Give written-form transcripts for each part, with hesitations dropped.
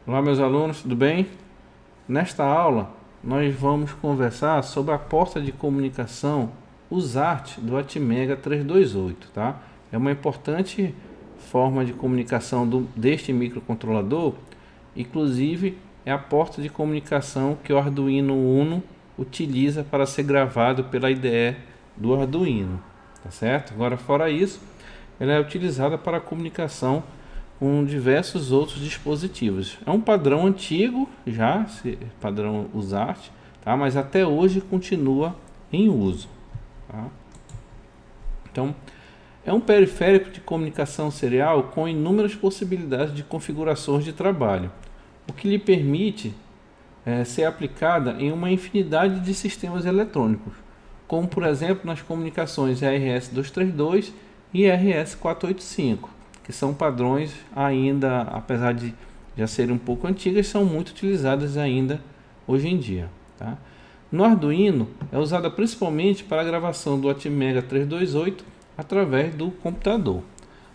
Olá, meus alunos, tudo bem? Nesta aula, nós vamos conversar sobre a porta de comunicação USART do Atmega 328, tá? É uma importante forma de comunicação deste microcontrolador, inclusive é a porta de comunicação que o Arduino Uno utiliza para ser gravado pela IDE do Arduino, tá certo? Agora, fora isso, ela é utilizada para comunicação com diversos outros dispositivos. É um padrão antigo, já padrão USART, tá? Mas até hoje continua em uso, tá? Então, é um periférico de comunicação serial com inúmeras possibilidades de configurações de trabalho, o que lhe permite ser aplicada em uma infinidade de sistemas eletrônicos, como por exemplo nas comunicações RS-232 e RS-485, que são padrões ainda, apesar de já serem um pouco antigas, são muito utilizadas ainda hoje em dia, tá? No Arduino é usada principalmente para a gravação do Atmega 328 através do computador.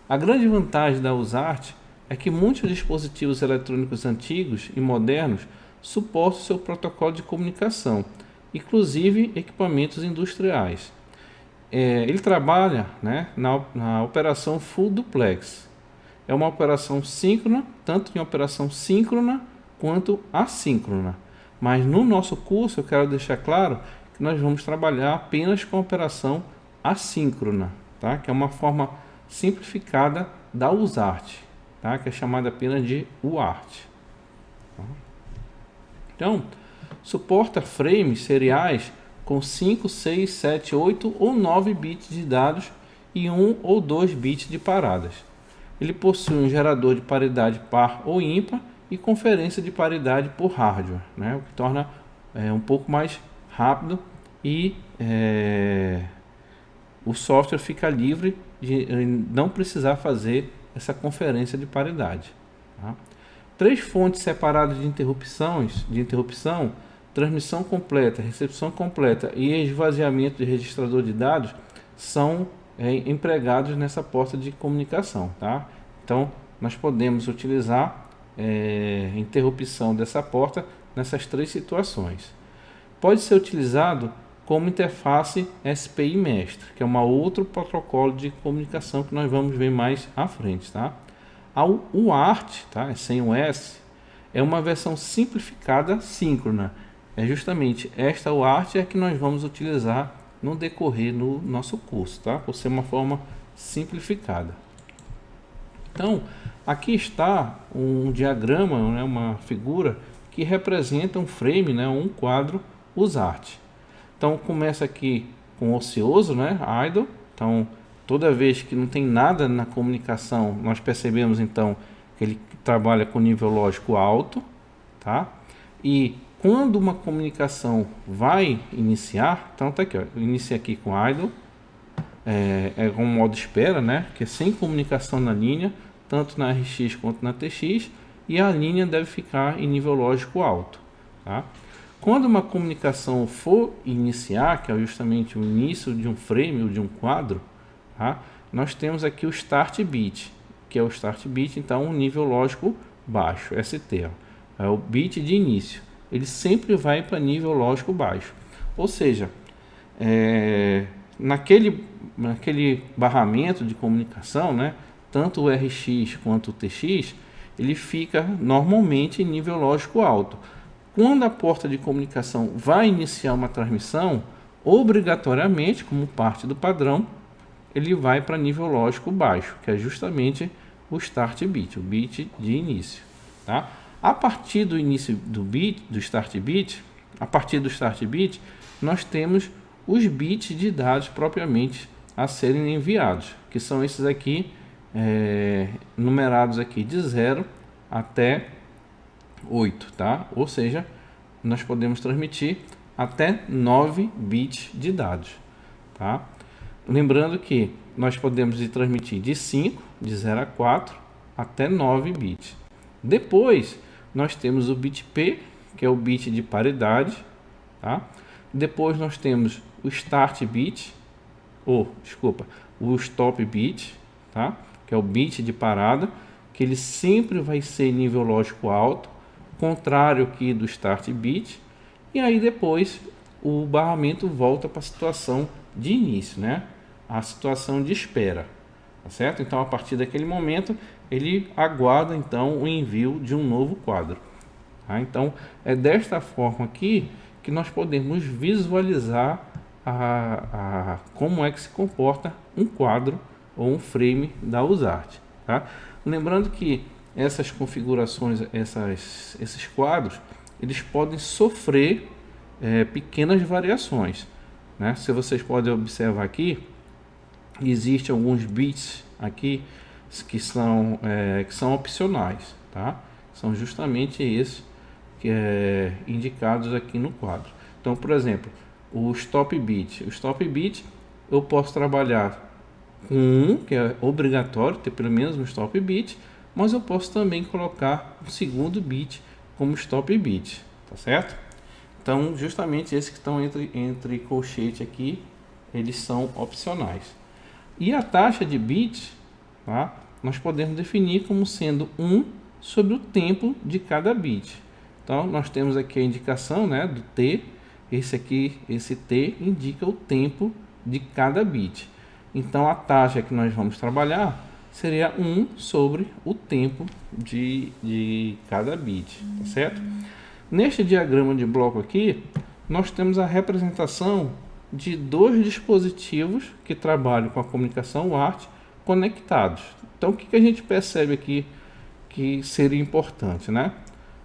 A grande vantagem da USART é que muitos dispositivos eletrônicos antigos e modernos suportam seu protocolo de comunicação, inclusive equipamentos industriais. Ele trabalha, né, na operação Full Duplex. É uma operação síncrona, tanto em operação síncrona quanto assíncrona. Mas no nosso curso eu quero deixar claro que nós vamos trabalhar apenas com a operação assíncrona, tá? Que é uma forma simplificada da USART, tá? Que é chamada apenas de UART. Então, suporta frames seriais com 5, 6, 7, 8 ou 9 bits de dados e 1 ou 2 bits de paradas. Ele possui um gerador de paridade par ou ímpar e conferência de paridade por hardware, né? O que torna um pouco mais rápido e o software fica livre de não precisar fazer essa conferência de paridade, tá? 3 fontes separadas de interrupção, transmissão completa, recepção completa e esvaziamento de registrador de dados são empregados nessa porta de comunicação, tá? Então, nós podemos utilizar interrupção dessa porta nessas 3 situações. Pode ser utilizado como interface SPI mestre, que é um outro protocolo de comunicação que nós vamos ver mais à frente, tá? A UART, tá? Sem o S, é uma versão simplificada síncrona. É justamente esta UART que nós vamos utilizar no decorrer do nosso curso, tá? Por ser uma forma simplificada. Então, aqui está um diagrama, né, uma figura que representa um frame, né, um quadro USART. Então, começa aqui com ocioso, né, idle. Então, toda vez que não tem nada na comunicação, nós percebemos então que ele trabalha com nível lógico alto, tá? E quando uma comunicação vai iniciar, então tá aqui, ó, inicia aqui com idle, com um modo espera, né? Que é sem comunicação na linha, tanto na RX quanto na TX, e a linha deve ficar em nível lógico alto, tá? Quando uma comunicação for iniciar, que é justamente o início de um frame ou de um quadro, tá? Nós temos aqui o start bit, que é o start bit, então um nível lógico baixo, ST, ó, é o bit de início. Ele sempre vai para nível lógico baixo, ou seja, naquele barramento de comunicação, né, tanto o RX quanto o TX, ele fica normalmente em nível lógico alto. Quando a porta de comunicação vai iniciar uma transmissão, obrigatoriamente, como parte do padrão, ele vai para nível lógico baixo, que é justamente o start bit, o bit de início, tá? A partir do início do start bit, nós temos os bits de dados propriamente a serem enviados, que são esses aqui, numerados aqui de 0 até 8, tá? Ou seja, nós podemos transmitir até 9 bits de dados, tá? Lembrando que nós podemos transmitir de 5, de 0 a 4, até 9 bits. Depois, nós temos o bit P, que é o bit de paridade, tá? Depois nós temos o start bit, o stop bit, tá? Que é o bit de parada, que ele sempre vai ser nível lógico alto. contrário aqui do start bit, e aí depois o barramento volta para a situação de início, né? A situação de espera, tá certo? Então a partir daquele momento ele aguarda então o envio de um novo quadro, tá? Então é desta forma aqui que nós podemos visualizar como é que se comporta um quadro ou um frame da USART, tá? Lembrando que essas configurações, esses quadros, eles podem sofrer pequenas variações, né? Se vocês podem observar aqui, existem alguns bits aqui que são opcionais, tá? São justamente esses que indicados aqui no quadro. Então, por exemplo, o stop bit. O stop bit eu posso trabalhar com um, que é obrigatório ter pelo menos um stop bit, mas eu posso também colocar um segundo bit como stop bit, tá certo? Então, justamente esses que estão entre colchete aqui, eles são opcionais. E a taxa de bits, tá? Nós podemos definir como sendo 1 sobre o tempo de cada bit. Então, nós temos aqui a indicação, né, do T. Esse T indica o tempo de cada bit. Então, a taxa que nós vamos trabalhar seria 1 sobre o tempo de cada bit, tá certo? Neste diagrama de bloco aqui, nós temos a representação de dois dispositivos que trabalham com a comunicação UART conectados. Então, o que a gente percebe aqui que seria importante, né?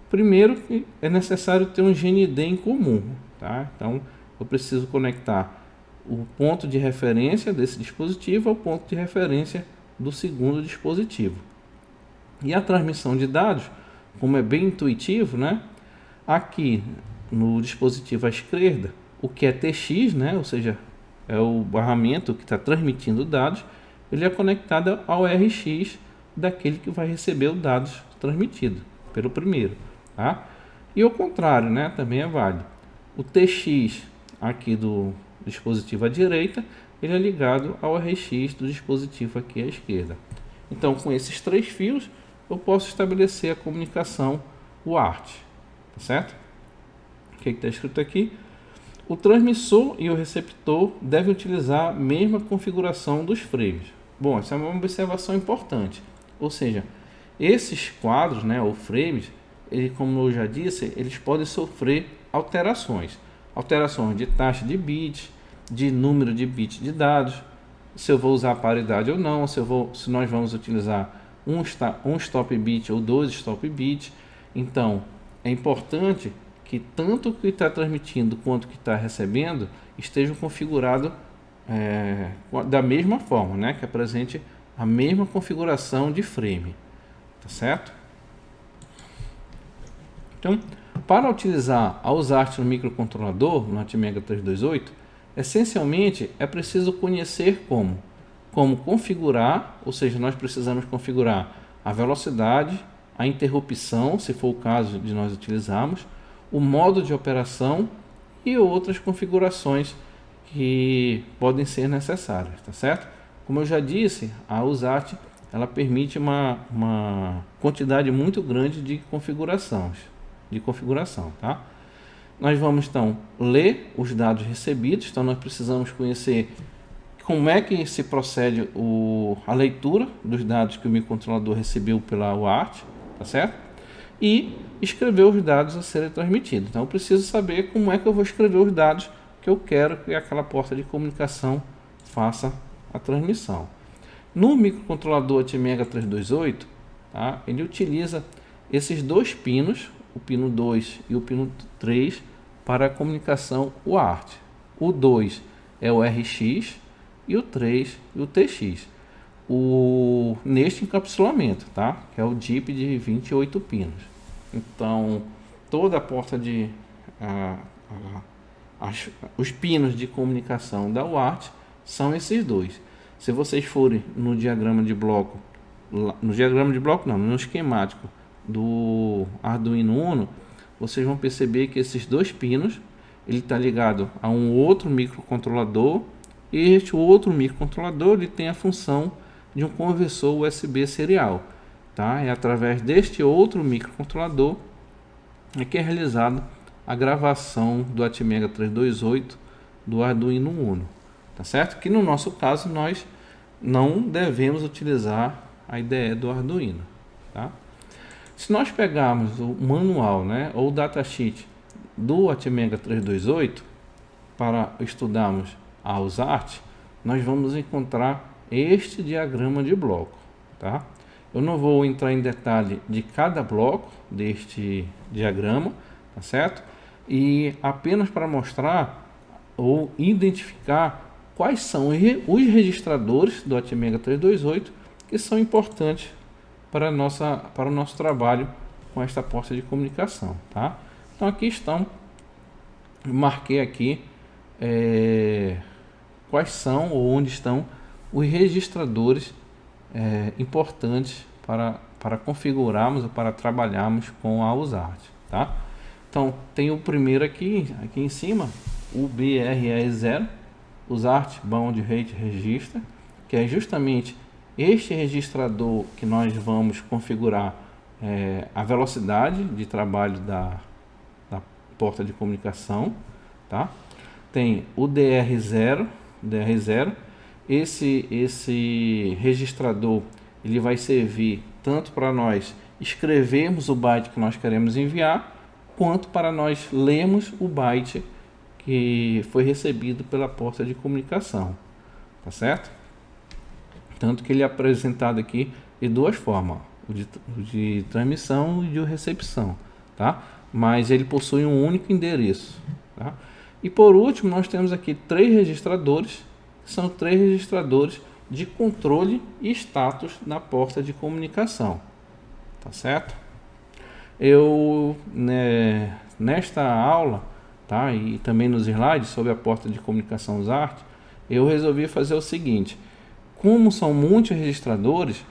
Primeiro, que é necessário ter um GND em comum, tá? Então, eu preciso conectar o ponto de referência desse dispositivo ao ponto de referência do segundo dispositivo. E a transmissão de dados, como é bem intuitivo, né? Aqui no dispositivo à esquerda, o que é TX, né? Ou seja, é o barramento que está transmitindo dados, ele é conectado ao RX daquele que vai receber os dados transmitidos pelo primeiro, tá? E ao contrário, né? Também é válido. O TX aqui do dispositivo à direita, ele é ligado ao RX do dispositivo aqui à esquerda. Então, com esses três fios, eu posso estabelecer a comunicação UART, tá certo? O que está escrito aqui? O transmissor e o receptor devem utilizar a mesma configuração dos frames. Bom, essa é uma observação importante. Ou seja, esses quadros, né, ou frames, como eu já disse, eles podem sofrer alterações. Alterações de taxa de bits, de número de bits de dados, se eu vou usar paridade ou não, se nós vamos utilizar um stop bit ou dois stop bits. Então, é importante que tanto o que está transmitindo quanto o que está recebendo estejam configurados da mesma forma, né? Que apresente a mesma configuração de frame, tá certo? Então, para utilizar a USART no microcontrolador, no ATmega 328, essencialmente é preciso conhecer como configurar, ou seja, nós precisamos configurar a velocidade, a interrupção, se for o caso de nós utilizarmos, o modo de operação e outras configurações que podem ser necessárias, tá certo? Como eu já disse, a USART ela permite uma quantidade muito grande de configuração, tá? Nós vamos então ler os dados recebidos, então nós precisamos conhecer como é que se procede a leitura dos dados que o microcontrolador recebeu pela UART, tá certo? E escrever os dados a serem transmitidos. Então eu preciso saber como é que eu vou escrever os dados que eu quero que aquela porta de comunicação faça a transmissão. No microcontrolador ATmega 328, tá? Ele utiliza esses dois pinos, o pino 2 e o pino 3, para a comunicação UART. O 2 é o RX e o 3 e o TX. Neste encapsulamento, tá? Que é o DIP de 28 pinos. Então, toda a porta os pinos de comunicação da UART são esses dois. Se vocês forem no diagrama de bloco, no esquemático do Arduino Uno, vocês vão perceber que esses dois pinos ele está ligado a um outro microcontrolador, e este outro microcontrolador ele tem a função de um conversor USB serial, tá? É através deste outro microcontrolador é realizado a gravação do Atmega 328 do Arduino Uno, tá certo? Que no nosso caso nós não devemos utilizar a IDE do Arduino, tá? Se nós pegarmos o manual, né, ou o datasheet do Atmega 328 para estudarmos a USART, nós vamos encontrar este diagrama de bloco, tá? Eu não vou entrar em detalhe de cada bloco deste diagrama, tá certo? E apenas para mostrar ou identificar quais são os registradores do Atmega 328 que são importantes para o nosso trabalho com esta porta de comunicação, tá? Então aqui estão, marquei aqui quais são ou onde estão os registradores importantes para configurarmos ou para trabalharmos com a USART, tá? Então tem o primeiro aqui em cima, o BRE0, USART Bound Rate Register, que é justamente este registrador que nós vamos configurar a velocidade de trabalho da porta de comunicação, tá? Tem o DR0, esse registrador ele vai servir tanto para nós escrevermos o byte que nós queremos enviar, quanto para nós lermos o byte que foi recebido pela porta de comunicação, tá certo? Tanto que ele é apresentado aqui de duas formas, o de transmissão e de recepção, tá? Mas ele possui um único endereço, tá? E por último nós temos aqui três registradores, que são três registradores de controle e status na porta de comunicação, tá certo? Eu nesta aula, tá, e também nos slides sobre a porta de comunicação USART, eu resolvi fazer o seguinte: como são muitos registradores,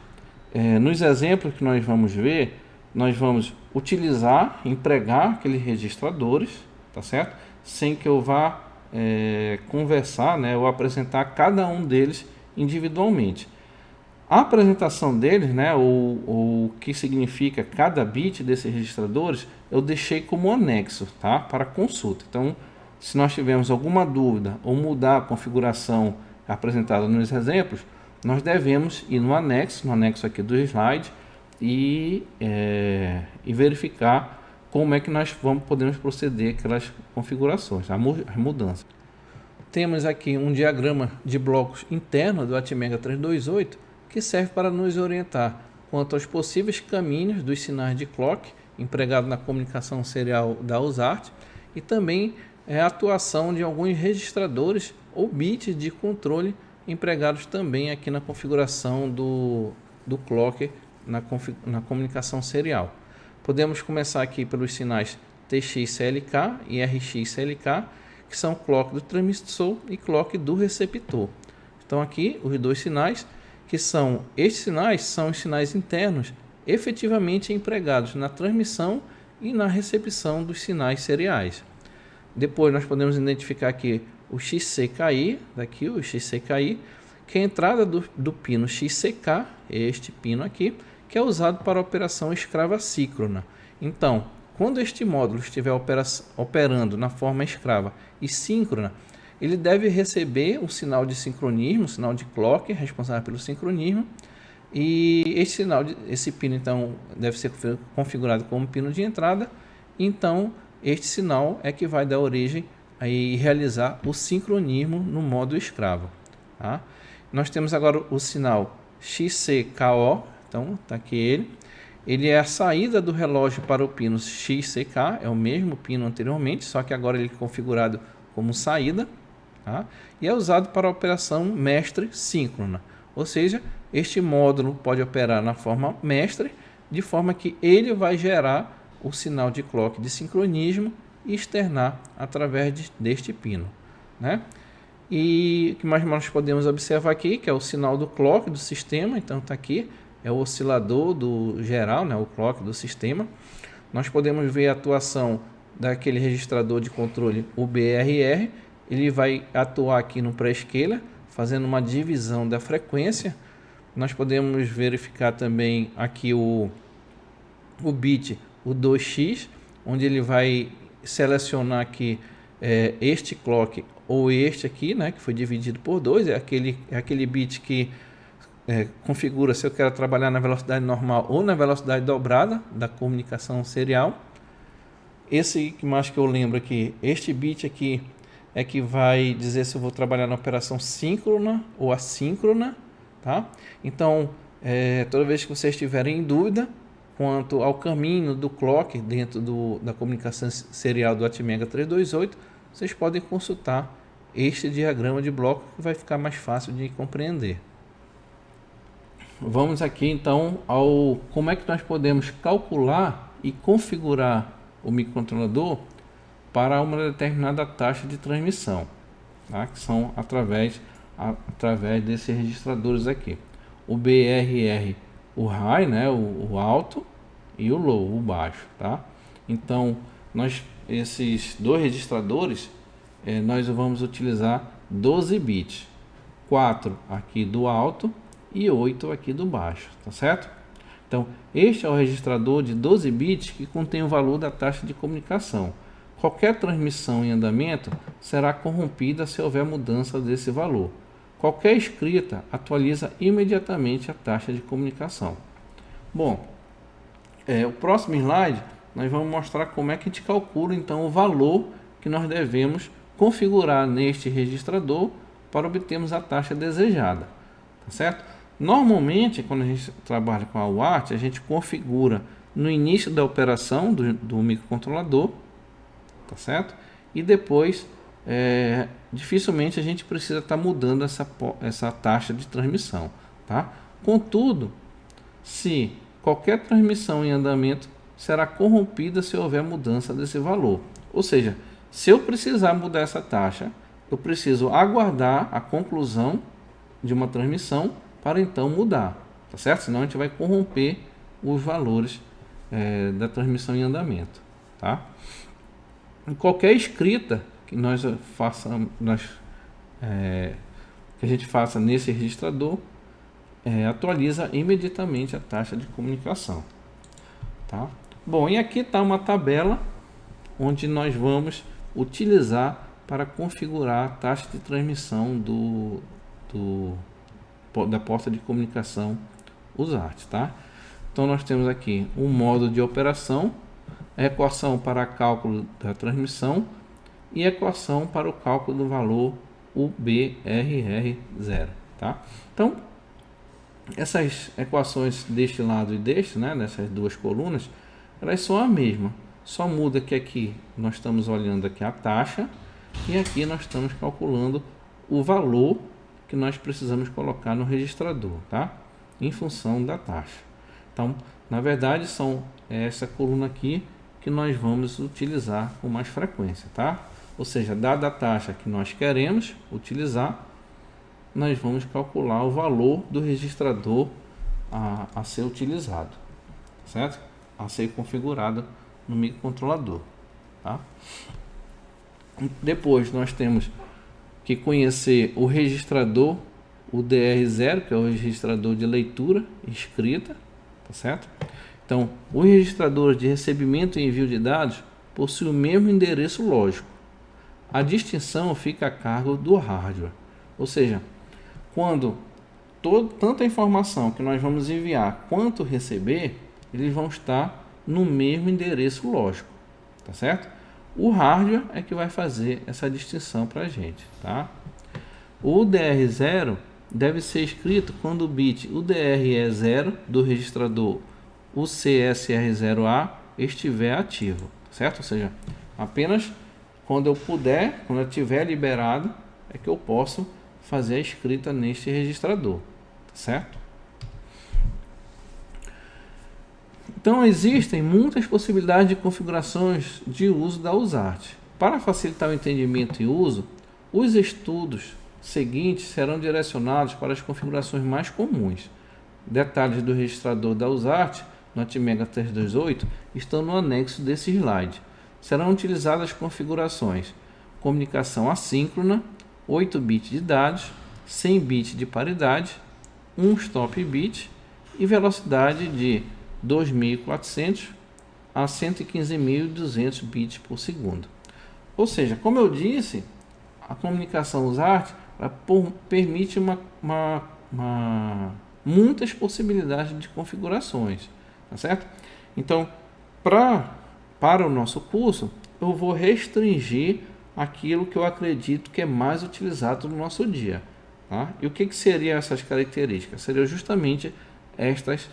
nos exemplos que nós vamos ver, nós vamos utilizar, empregar aqueles registradores, tá certo? Sem que eu vá conversar, né, ou apresentar cada um deles individualmente. A apresentação deles, né, o que significa cada bit desses registradores, eu deixei como anexo, tá, para consulta. Então, se nós tivermos alguma dúvida ou mudar a configuração apresentada nos exemplos, nós devemos ir no anexo aqui do slide e verificar como é que nós podemos proceder aquelas configurações, as mudanças. Temos aqui um diagrama de blocos interno do Atmega 328 que serve para nos orientar quanto aos possíveis caminhos dos sinais de clock empregados na comunicação serial da USART e também a atuação de alguns registradores ou bits de controle empregados também aqui na configuração do clock na comunicação serial. Podemos começar aqui pelos sinais TX-CLK e RX-CLK, que são clock do transmissor e clock do receptor. Então aqui os dois sinais, estes sinais são os sinais internos efetivamente empregados na transmissão e na recepção dos sinais seriais. Depois nós podemos identificar aqui o XCKI, que é a entrada do pino XCK, este pino aqui, que é usado para a operação escrava síncrona. Então, quando este módulo estiver operando na forma escrava e síncrona, ele deve receber um sinal de sincronismo, um sinal de clock responsável pelo sincronismo, e esse pino então deve ser configurado como pino de entrada. Então este sinal é que vai dar origem a realizar o sincronismo no modo escravo, tá? Nós temos agora o sinal XCKO, então está aqui ele é a saída do relógio para o pino XCK, é o mesmo pino anteriormente, só que agora ele é configurado como saída, tá? E é usado para a operação mestre síncrona, ou seja, este módulo pode operar na forma mestre, de forma que ele vai gerar o sinal de clock de sincronismo e externar através deste pino, né? E o que mais nós podemos observar aqui, que é o sinal do clock do sistema, então está aqui, é o oscilador do geral, né, o clock do sistema. Nós podemos ver a atuação daquele registrador de controle, o BRR, ele vai atuar aqui no pré-scaler, fazendo uma divisão da frequência. Nós podemos verificar também aqui o bit, o 2x, onde ele vai selecionar aqui este clock ou este aqui, né, que foi dividido por 2, é aquele bit que configura se eu quero trabalhar na velocidade normal ou na velocidade dobrada da comunicação serial. Esse que mais que eu lembro aqui, este bit aqui é que vai dizer se eu vou trabalhar na operação síncrona ou assíncrona, tá? Então, toda vez que vocês estiverem em dúvida quanto ao caminho do clock dentro da comunicação serial do Atmega 328, vocês podem consultar este diagrama de bloco que vai ficar mais fácil de compreender. Vamos aqui então ao como é que nós podemos calcular e configurar o microcontrolador para uma determinada taxa de transmissão, tá? Que são através desses registradores aqui. O BRR, o high, né, o alto, e o low, o baixo, tá? Então, esses dois registradores, nós vamos utilizar 12 bits, 4 aqui do alto e 8 aqui do baixo, tá certo? Então, este é o registrador de 12 bits que contém o valor da taxa de comunicação. Qualquer transmissão em andamento será corrompida se houver mudança desse valor. Qualquer escrita atualiza imediatamente a taxa de comunicação. Bom, o próximo slide nós vamos mostrar como é que a gente calcula então o valor que nós devemos configurar neste registrador para obtermos a taxa desejada, tá certo? Normalmente, quando a gente trabalha com a UART, a gente configura no início da operação do microcontrolador, tá certo? E depois, dificilmente a gente precisa estar mudando essa taxa de transmissão, tá? Contudo, se qualquer transmissão em andamento será corrompida se houver mudança desse valor. Ou seja, se eu precisar mudar essa taxa, eu preciso aguardar a conclusão de uma transmissão para então mudar, tá certo? Senão a gente vai corromper os valores da transmissão em andamento, tá? Em qualquer escrita que que a gente faça nesse registrador, atualiza imediatamente a taxa de comunicação, tá? Bom, e aqui está uma tabela onde nós vamos utilizar para configurar a taxa de transmissão da porta de comunicação USART, tá? Então nós temos aqui um modo de operação, a equação para cálculo da transmissão e a equação para o cálculo do valor UBRR0, tá? Então essas equações deste lado e deste, né, nessas duas colunas, elas são a mesma, só muda que aqui nós estamos olhando aqui a taxa e aqui nós estamos calculando o valor que nós precisamos colocar no registrador, tá? Em função da taxa. Então, na verdade, são essa coluna aqui que nós vamos utilizar com mais frequência, tá? Ou seja, dada a taxa que nós queremos utilizar, nós vamos calcular o valor do registrador a ser utilizado, certo? A ser configurado no microcontrolador, tá? Depois nós temos que conhecer o registrador, o DR0, que é o registrador de leitura e escrita, tá certo? Então, os registradores de recebimento e envio de dados possuem o mesmo endereço lógico. A distinção fica a cargo do hardware, ou seja, quando tanta informação que nós vamos enviar quanto receber, eles vão estar no mesmo endereço lógico, tá certo? O hardware é que vai fazer essa distinção para a gente, tá? O DR0 deve ser escrito quando o bit UDRE0 do registrador UCSR0A estiver ativo, certo? Ou seja, apenas quando eu puder, quando eu tiver liberado, é que eu posso fazer a escrita neste registrador, tá certo? Então existem muitas possibilidades de configurações de uso da USART. Para facilitar o entendimento e uso, os estudos seguintes serão direcionados para as configurações mais comuns. Detalhes do registrador da USART no Atmega 328 estão no anexo desse slide. Serão utilizadas configurações: comunicação assíncrona, 8 bits de dados, 100 bits de paridade, 1 stop bit e velocidade de 2400 a 115.200 bits por segundo. Ou seja, como eu disse, a comunicação USART permite muitas possibilidades de configurações, tá certo? Então, para o nosso curso, eu vou restringir aquilo que eu acredito que é mais utilizado no nosso dia. Tá? E o que seriam essas características? Seriam justamente estas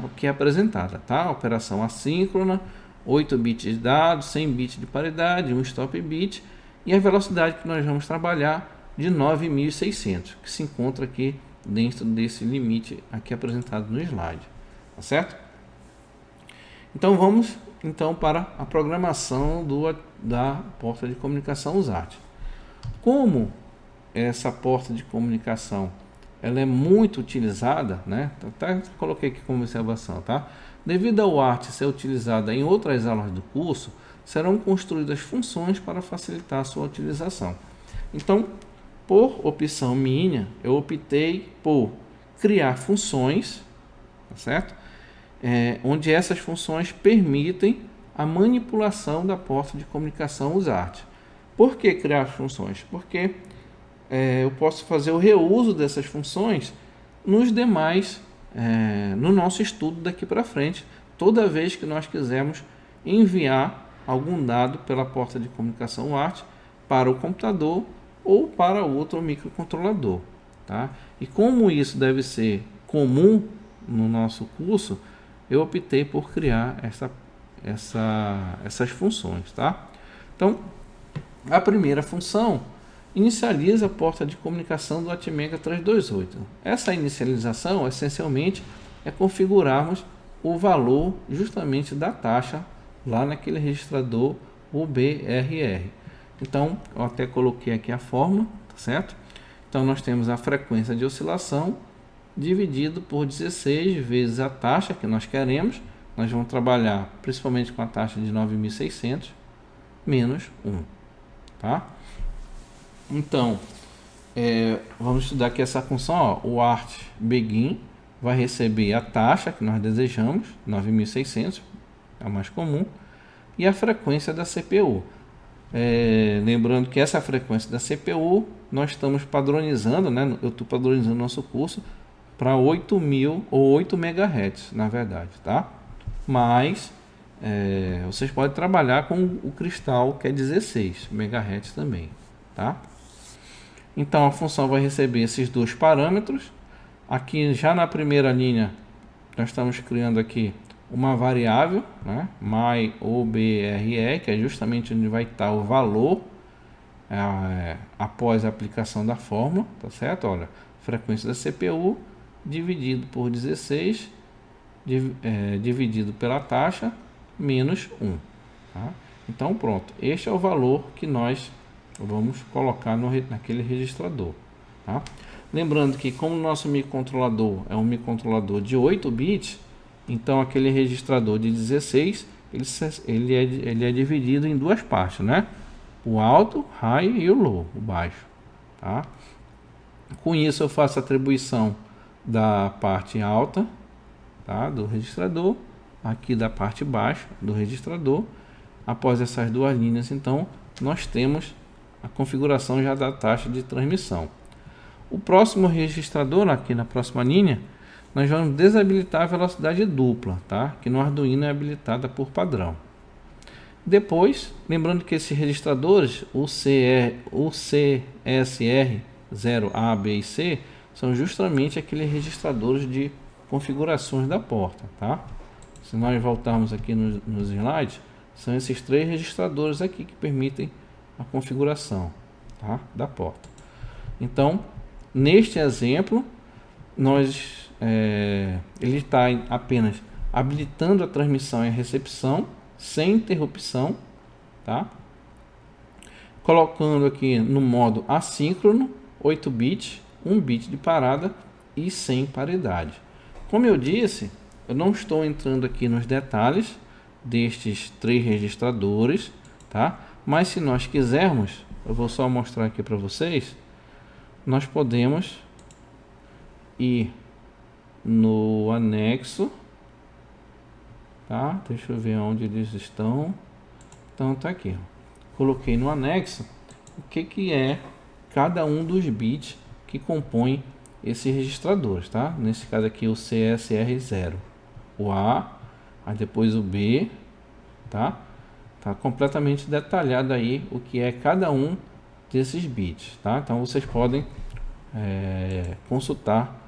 aqui apresentadas. Tá? Operação assíncrona, 8 bits de dados, 100 bits de paridade, 1 stop bit e a velocidade que nós vamos trabalhar de 9.600, que se encontra aqui dentro desse limite aqui apresentado no slide. Tá certo? Então vamos para a programação da porta de comunicação USART. Como essa porta de comunicação ela é muito utilizada, né? Até coloquei aqui como observação, tá? Devido ao ART ser utilizada em outras aulas do curso, serão construídas funções para facilitar a sua utilização. Então, por opção minha, eu optei por criar funções, tá certo? Onde essas funções permitem a manipulação da porta de comunicação USART. Por que criar funções? Porque eu posso fazer o reuso dessas funções nos demais, no nosso estudo daqui para frente, toda vez que nós quisermos enviar algum dado pela porta de comunicação UART para o computador ou para outro microcontrolador. Tá? E como isso deve ser comum no nosso curso, eu optei por criar essas funções. Tá? Então, a primeira função inicializa a porta de comunicação do ATmega 328. Essa inicialização, essencialmente, é configurarmos o valor justamente da taxa lá naquele registrador UBRR. Então, eu até coloquei aqui a fórmula, tá certo? Então, nós temos a frequência de oscilação dividido por 16 vezes a taxa que nós queremos. Nós vamos trabalhar principalmente com a taxa de 9.600 menos 1, tá? Então, vamos estudar aqui essa função, ó, o ART begin vai receber a taxa que nós desejamos, 9.600, é a mais comum, e a frequência da CPU. Lembrando que essa frequência da CPU, nós estamos padronizando, né? Eu estou padronizando nosso curso para 8.000 ou 8 MHz, na verdade, tá? Mas vocês podem trabalhar com o cristal que é 16 MHz também, tá? Então a função vai receber esses dois parâmetros. Aqui já na primeira linha nós estamos criando aqui uma variável, né, myOBRE, que é justamente onde vai estar o valor após a aplicação da fórmula, tá certo? Olha, frequência da CPU dividido por 16 dividido pela taxa menos 1, tá? Então pronto, este é o valor que nós vamos colocar naquele registrador, tá? Lembrando que como o nosso microcontrolador é um microcontrolador de 8 bits, então aquele registrador de 16 ele é dividido em duas partes, né? O alto, high, e o low, o baixo, tá? Com isso eu faço a atribuição da parte alta, tá, do registrador, aqui da parte baixa do registrador. Após essas duas linhas, então nós temos a configuração já da taxa de transmissão. O próximo registrador, aqui na próxima linha, nós vamos desabilitar a velocidade dupla, tá? Que no Arduino é habilitada por padrão. Depois, lembrando que esses registradores, o CSR 0A, B e C, são justamente aqueles registradores de configurações da porta, tá? Se nós voltarmos aqui nos slides, são esses três registradores aqui que permitem a configuração, tá, da porta. Então, neste exemplo, ele está apenas habilitando a transmissão e a recepção sem interrupção, tá? Colocando aqui no modo assíncrono 8 bits, 1 bit de parada e sem paridade. Como eu disse, eu não estou entrando aqui nos detalhes destes três registradores, tá? Mas se nós quisermos, eu vou só mostrar aqui para vocês, nós podemos ir no anexo tá? Deixa eu ver onde eles estão. Então tá aqui, ó. Coloquei no anexo o que é cada um dos bits que compõem esses registradores, tá? Nesse caso aqui o CSR0, o A, aí depois o B, tá? Tá completamente detalhado aí o que é cada um desses bits, tá? Então vocês podem consultar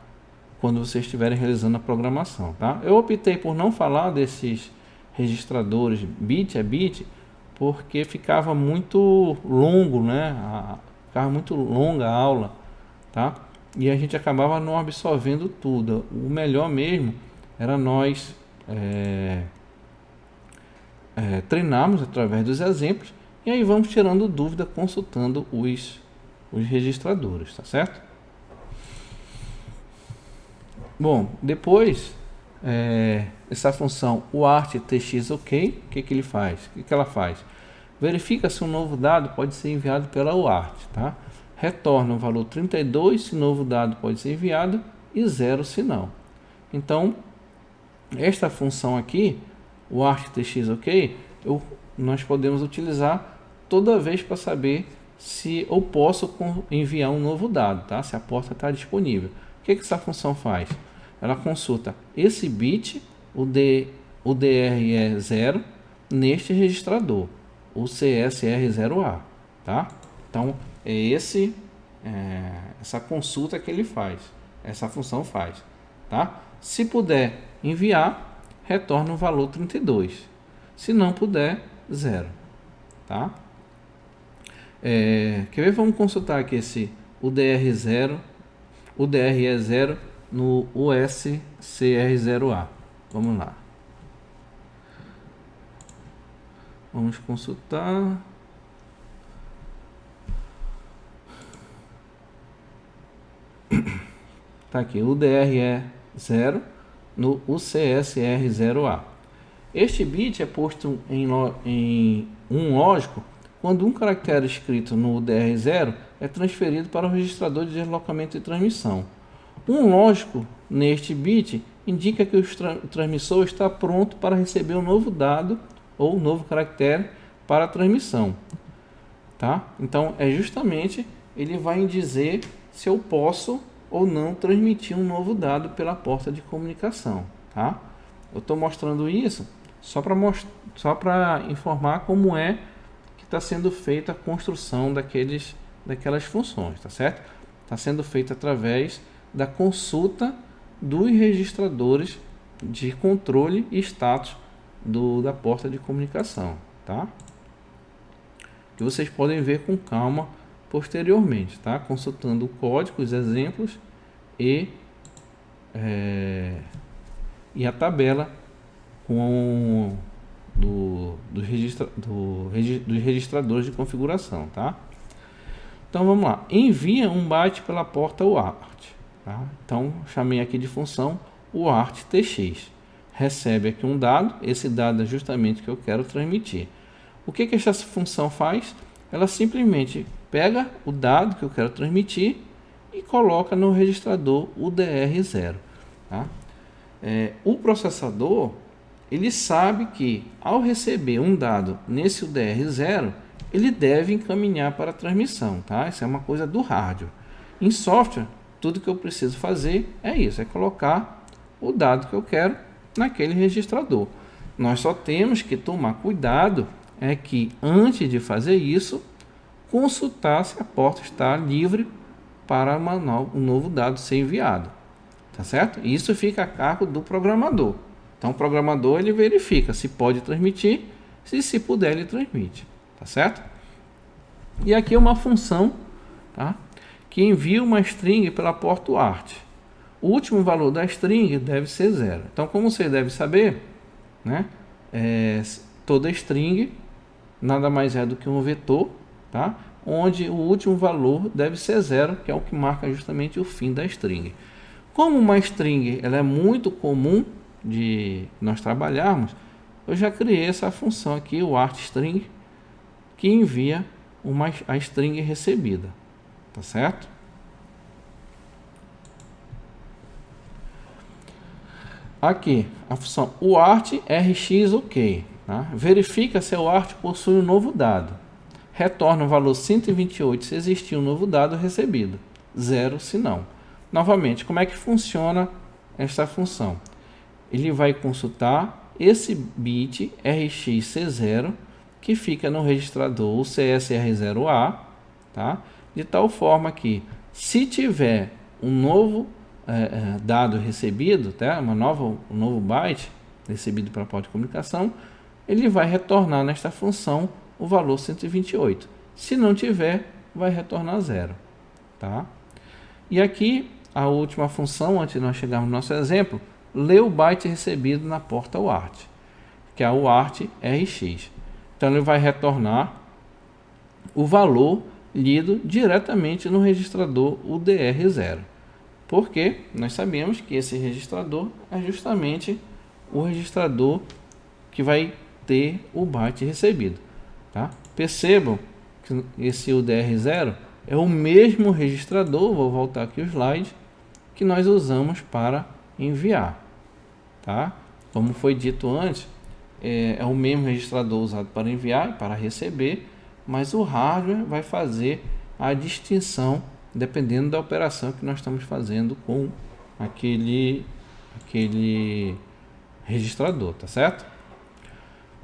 quando vocês estiverem realizando a programação, tá? Eu optei por não falar desses registradores bit a bit porque ficava muito longo, né? Ficava muito longa a aula, tá? E a gente acabava não absorvendo tudo. O melhor mesmo era nós treinarmos através dos exemplos e aí vamos tirando dúvida consultando os registradores, tá certo? Bom, depois essa função uart_tx_ok, o que ele faz? O que ela faz? Verifica se um novo dado pode ser enviado pela uart, tá? Retorna o valor 32 se novo dado pode ser enviado e 0 se não. Então, esta função aqui, o uart_tx_ok, nós podemos utilizar toda vez para saber se eu posso enviar um novo dado, tá? Se a porta está disponível. O que essa função faz? Ela consulta esse bit, o DRE0, neste registrador, o CSR0A, tá? Então é essa consulta que ele faz, essa função faz, tá? Se puder enviar, retorna o valor 32. Se não puder, 0, tá? Quer ver? Vamos consultar aqui o DRE0 no USCR0A. Vamos lá. Vamos consultar. Tá aqui o DRE0 no UCSR0A. Este bit é posto em um lógico quando um caractere escrito no DR0 é transferido para o registrador de deslocamento e transmissão. Um lógico neste bit indica que o transmissor está pronto para receber um novo dado ou um novo caractere para a transmissão, tá? Então é justamente ele vai dizer se eu posso ou não transmitir um novo dado pela porta de comunicação, tá? Eu estou mostrando isso só para informar como é que está sendo feita a construção daquelas funções, tá certo? Está sendo feita através da consulta dos registradores de controle e status da porta de comunicação, tá? Que vocês podem ver com calma posteriormente, tá? Consultando o código, os exemplos e a tabela dos registradores de configuração, tá? Então vamos lá, envia um byte pela porta uart, tá? Então chamei aqui de função uart_tx, recebe aqui um dado, esse dado é justamente o que eu quero transmitir. O que essa função faz? Ela simplesmente pega o dado que eu quero transmitir e coloca no registrador UDR0, tá? O processador ele sabe que ao receber um dado nesse UDR0 ele deve encaminhar para a transmissão, tá? Isso é uma coisa do hardware. Em software, tudo que eu preciso fazer é isso, é colocar o dado que eu quero naquele registrador. Nós só temos que tomar cuidado que antes de fazer isso, consultar se a porta está livre para um novo dado ser enviado, tá certo? Isso fica a cargo do programador. Então o programador ele verifica se pode transmitir, se puder ele transmite, tá certo? E aqui é uma função, tá? Que envia uma string pela porta uart. O último valor da string deve ser 0. Então como você deve saber, né? Toda string nada mais é do que um vetor, tá? Onde o último valor deve ser 0, que é o que marca justamente o fim da string. Como uma string ela é muito comum de nós trabalharmos, eu já criei essa função aqui, o artString, que envia a string recebida, tá certo? Aqui, a função UART RX OK. Tá? Verifica se o UART possui um novo dado. Retorna o valor 128 se existir um novo dado recebido. 0 se não. Novamente, como é que funciona esta função? Ele vai consultar esse bit RxC0 que fica no registrador o CSR0A, tá? De tal forma que, se tiver um novo dado recebido, tá? um novo byte recebido para a porta de comunicação, ele vai retornar nesta função o valor 128. Se não tiver, vai retornar 0. Tá? E aqui, a última função, antes de nós chegarmos no nosso exemplo, lê o byte recebido na porta UART, que é a UART RX. Então, ele vai retornar o valor lido diretamente no registrador UDR0. Porque nós sabemos que esse registrador é justamente o registrador que vai ter o byte recebido. Tá? Percebam que esse UDR0 é o mesmo registrador, vou voltar aqui o slide, que nós usamos para enviar. Tá? Como foi dito antes, é o mesmo registrador usado para enviar e para receber, mas o hardware vai fazer a distinção dependendo da operação que nós estamos fazendo com aquele registrador, tá certo?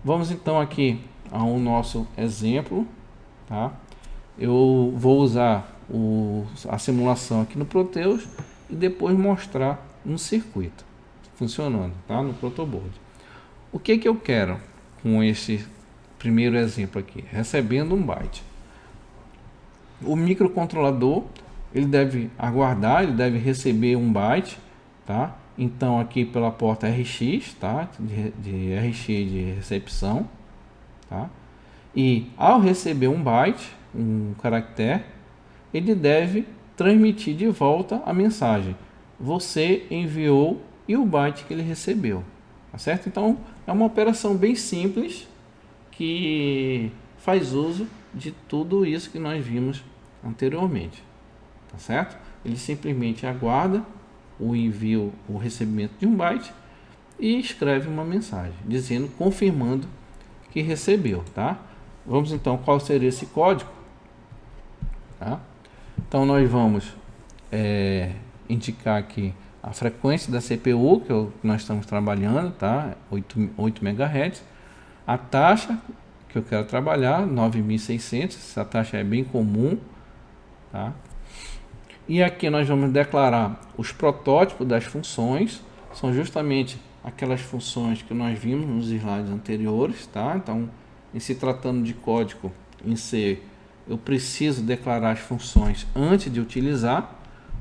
Vamos então aqui ao nosso exemplo, tá? Eu vou usar a simulação aqui no Proteus e depois mostrar um circuito funcionando, tá? No protoboard. O que eu quero com esse primeiro exemplo aqui? Recebendo um byte. O microcontrolador, ele deve aguardar, ele deve receber um byte, tá? Então aqui pela porta RX, tá? De RX de recepção, tá? E ao receber um byte, um caractere, ele deve transmitir de volta a mensagem: você enviou e o byte que ele recebeu, tá certo? Então é uma operação bem simples que faz uso de tudo isso que nós vimos anteriormente, tá certo? Ele simplesmente aguarda o envio, o recebimento de um byte e escreve uma mensagem dizendo, confirmando que recebeu, tá? Vamos então, qual seria esse código? Tá? Então nós vamos indicar aqui a frequência da CPU que nós estamos trabalhando, tá? 8 MHz. A taxa que eu quero trabalhar, 9600, essa taxa é bem comum, tá? E aqui nós vamos declarar os protótipos das funções, são justamente aquelas funções que nós vimos nos slides anteriores, tá? Então, em se tratando de código em C, eu preciso declarar as funções antes de utilizar,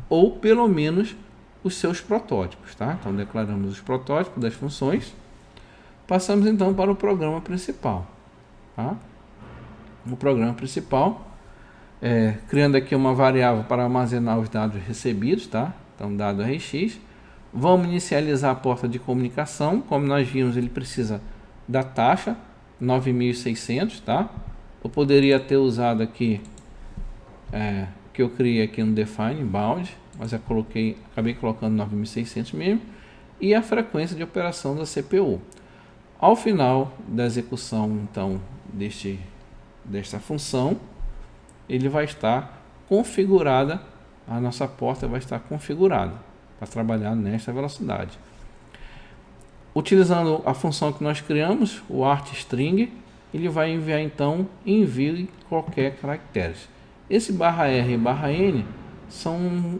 ou pelo menos os seus protótipos, tá? Então, declaramos os protótipos das funções. Passamos então para o programa principal, tá? O programa principal, criando aqui uma variável para armazenar os dados recebidos, tá? Então, dado RX. Vamos inicializar a porta de comunicação. Como nós vimos, ele precisa da taxa 9600, tá? Eu poderia ter usado aqui que eu criei aqui no define bound, mas eu acabei colocando 9600 mesmo, e a frequência de operação da CPU. Ao final da execução então desta função, ele vai estar configurada, a nossa porta vai estar configurada para trabalhar nesta velocidade. Utilizando a função que nós criamos, o artString, ele vai enviar então envie qualquer caractere. Esse /R e /N são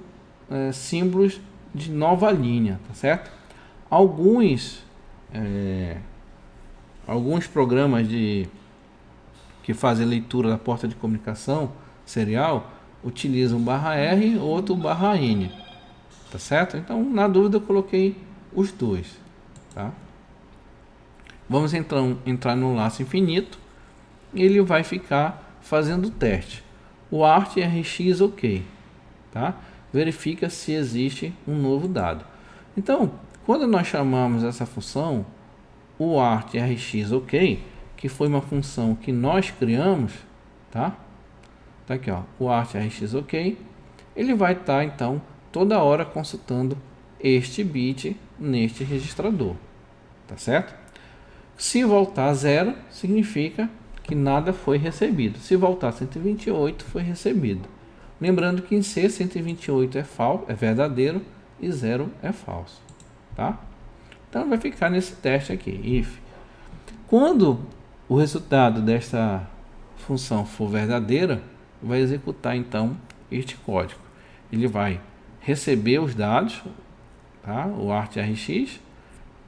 símbolos de nova linha, tá certo? Alguns programas que fazem leitura da porta de comunicação serial utilizam /R, outro /N, tá certo? Então, na dúvida, eu coloquei os dois, tá? Vamos então entrar no laço infinito e ele vai ficar fazendo o teste. O art rx ok, tá? Verifica se existe um novo dado. Então, quando nós chamamos essa função, o art rx ok, que foi uma função que nós criamos, tá? Tá aqui, ó, o art rx ok, ele vai estar então toda hora consultando este bit neste registrador, tá certo? Se voltar a 0, significa que nada foi recebido. Se voltar a 128, foi recebido. Lembrando que em C, 128 é verdadeiro e 0 é falso, tá? Então vai ficar nesse teste aqui, if. Quando o resultado desta função for verdadeira, vai executar então este código. Ele vai receber os dados, tá? O artrx,